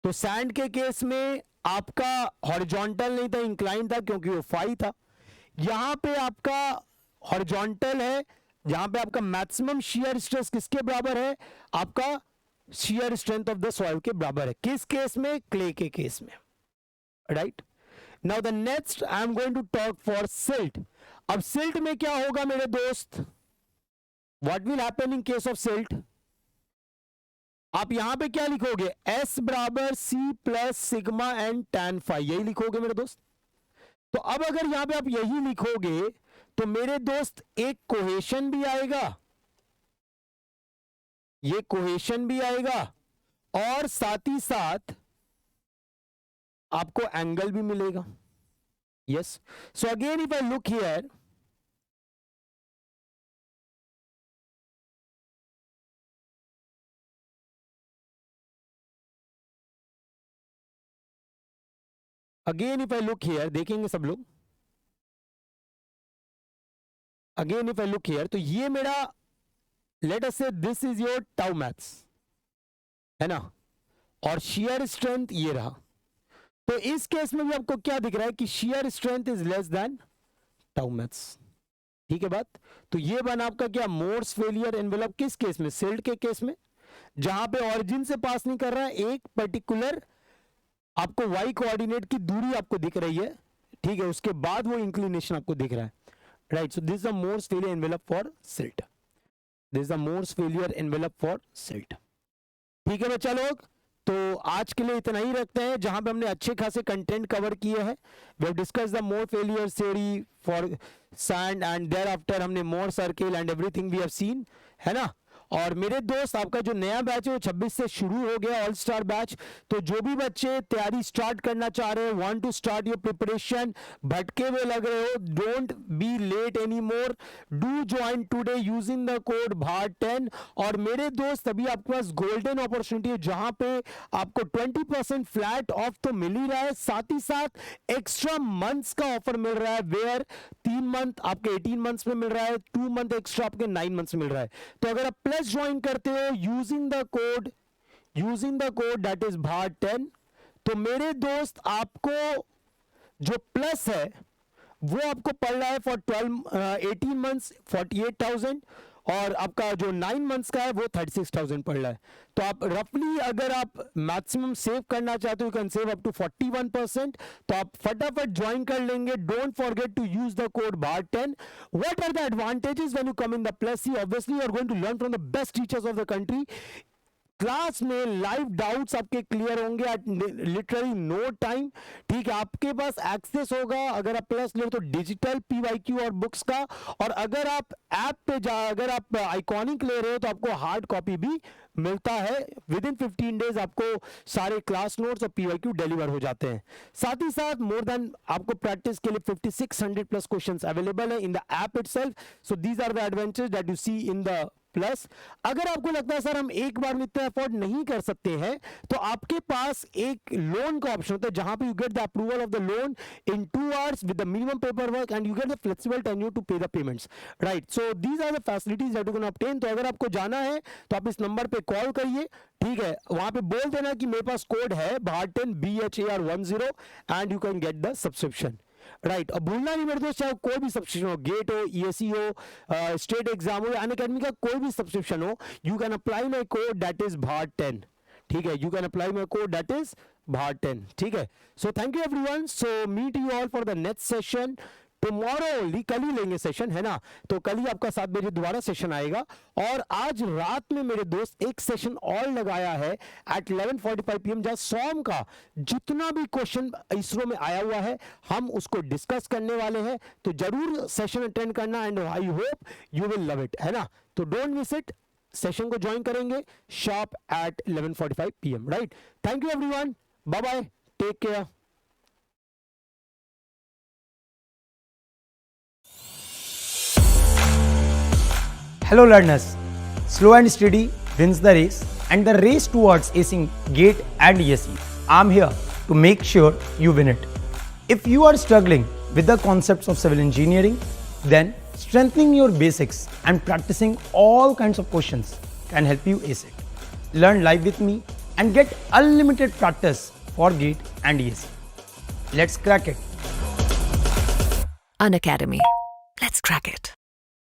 तो सैंड के केस में आपका हॉरिजॉन्टल नहीं था, इंक्लाइन था, क्योंकि वो फाई था। यहां पे आपका हॉरिजॉन्टल है, जहां पे आपका मैक्सिमम शियर स्ट्रेस किसके बराबर है, आपका shear strength of the soil के बराबर है। किस केस में, क्ले के केस में, right. Now the next I am going to talk for silt. अब सिल्ट में क्या होगा मेरे दोस्त, what will happen in case of silt, आप यहां पे क्या लिखोगे, एस बराबर c plus sigma and tan phi, यही लिखोगे मेरे दोस्त। तो अब अगर यहां पे आप यही लिखोगे तो मेरे दोस्त एक कोहेशन भी आएगा, ये कोहेशन भी आएगा, और साथ ही साथ आपको एंगल भी मिलेगा। Yes, so again if I look here, again if I look here, देखेंगे सब लोग, again if I look here, तो ये मेरा, late us say this is your tau max, है ना, और शियर स्ट्रेंथ ये रहा। तो इस केस में भी आपको क्या दिख रहा है कि shear strength is less than tau max, ठीक है बात। तो ये बना आपका क्या, मोर्स फेलियर एनवेलप, किस केस में, सिल्ट के केस में, जहां पे ऑरिजिन से पास नहीं कर रहा है, एक पर्टिकुलर आपको वाई कोऑर्डिनेट की दूरी आपको दिख रही है, ठीक है, उसके बाद वो इंक्लिनेशन आपको दिख रहा है, right. So this is the Mohr's failure envelope for silt, this is the Mohr's failure envelope for silt, ठीक है बच्चा लोग। तो आज के लिए इतना ही रखते हैं, जहां पे हमने अच्छे खासे कंटेंट कवर किए हैं। We have discuss the Mohr failure theory for sand and thereafter हमने Mohr circle and everything we have seen, है ना। और मेरे दोस्त, आपका जो नया बैच है वो 26 से शुरू हो गया, ऑल स्टार बैच। तो जो भी बच्चे तैयारी स्टार्ट करना चाह रहे हो, want to start your preparation, भटके हुए लग रहे हो, don't be late any more, do join today using the code VAR10। और मेरे दोस्त, अभी आपके पास गोल्डन अपॉर्चुनिटी है, जहां पे आपको 20% फ्लैट ऑफ तो मिल ही रहा है, साथ ही साथ एक्स्ट्रा मंथ्स का ऑफर मिल रहा है, वेयर 3 मंथ आपके 18 मंथ्स में मिल रहा है, 2 मंथ एक्स्ट्रा आपके 9 मंथ्स मिल रहा है। तो अगर आप प्लस ज्वाइन करते हो using the code that is VAR10, तो मेरे दोस्त आपको जो प्लस है वो आपको पड़ रहा है फॉर 18 मंथ्स 48,000, और आपका जो 9 मंथ्स का है वो 36,000 पड़ रहा है। तो आप रफली अगर आप मैक्सिमम सेव करना चाहते हो, you can save up to 41%। तो आप फटाफट ज्वाइन कर लेंगे। Don't forget to use the code BAR10। What are the advantages when you come in the plus see? Obviously you are going to learn from the best teachers of the country. Class में लाइव डाउट्स आपके क्लियर होंगे एट लिटरली नो टाइम। ठीक है, आपके पास एक्सेस होगा अगर आप प्लस ले तो डिजिटल पीवाईक्यू और बुक्स का, और अगर आप ऐप पे अगर आप आइकॉनिक ले रहे हो तो आपको हार्ड कॉपी भी मिलता है। विद इन 15 डेज आपको सारे क्लास नोट्स और पीवाईक्यू डिलीवर हो जाते हैं। साथ ही साथ मोर देन आपको प्रैक्टिस के लिए 5600 प्लस क्वेश्चंस अवेलेबल है in the app itself. So these are the advantages that you see in the plus. अगर आपको लगता है सर हम एक बार में इतना अफोर्ड नहीं कर सकते हैं, तो आपके पास एक लोन का ऑप्शन होता है जहां पे you get the approval of the loan in 2 hours with the minimum paper work and you get the flexible tenure to pay the payments, right? So these are the facilities that you can obtain. तो अगर आपको जाना है तो आप इस नंबर पे कॉल करिए, ठीक है, वहां पे बोल देना कि मेरे पास कोड है BAR10 BHAR10 and you can get the subscription, right? और भूलना नहीं मेरे दोस्त, चाहे कोई भी सब्सक्रिप्शन हो, गेट हो, ESE हो, स्टेट एग्जाम हो, अनअकैडमी का कोई भी सब्सक्रिप्शन हो, you can apply my code that is BAR10, ठीक है? You can apply my code that is BAR10, ठीक है? So thank you everyone. So meet you all for the next session tomorrow only. कल ही लेंगे सेशन, है ना? तो कल ही आपका 7 बजे दोबारा सेशन आएगा। और आज रात में मेरे दोस्त एक सेशन और लगाया है एट 11:45 PM, जहां सोम का जितना भी क्वेश्चन इसरो में आया हुआ है हम उसको डिस्कस करने वाले हैं। तो जरूर सेशन अटेंड करना and I hope you will love it, है ना? तो डोंट मिस इट। सेशन को ज्वाइन करेंगे sharp at 11:45 PM, right? Thank you everyone, bye bye, take care. Hello learners, slow and steady wins the race, and the race towards acing GATE and ESE. I'm here to make sure you win it. If you are struggling with the concepts of civil engineering, then strengthening your basics and practicing all kinds of questions can help you ace it. Learn live with me and get unlimited practice for GATE and ESE. Let's crack it. Unacademy. Let's crack it.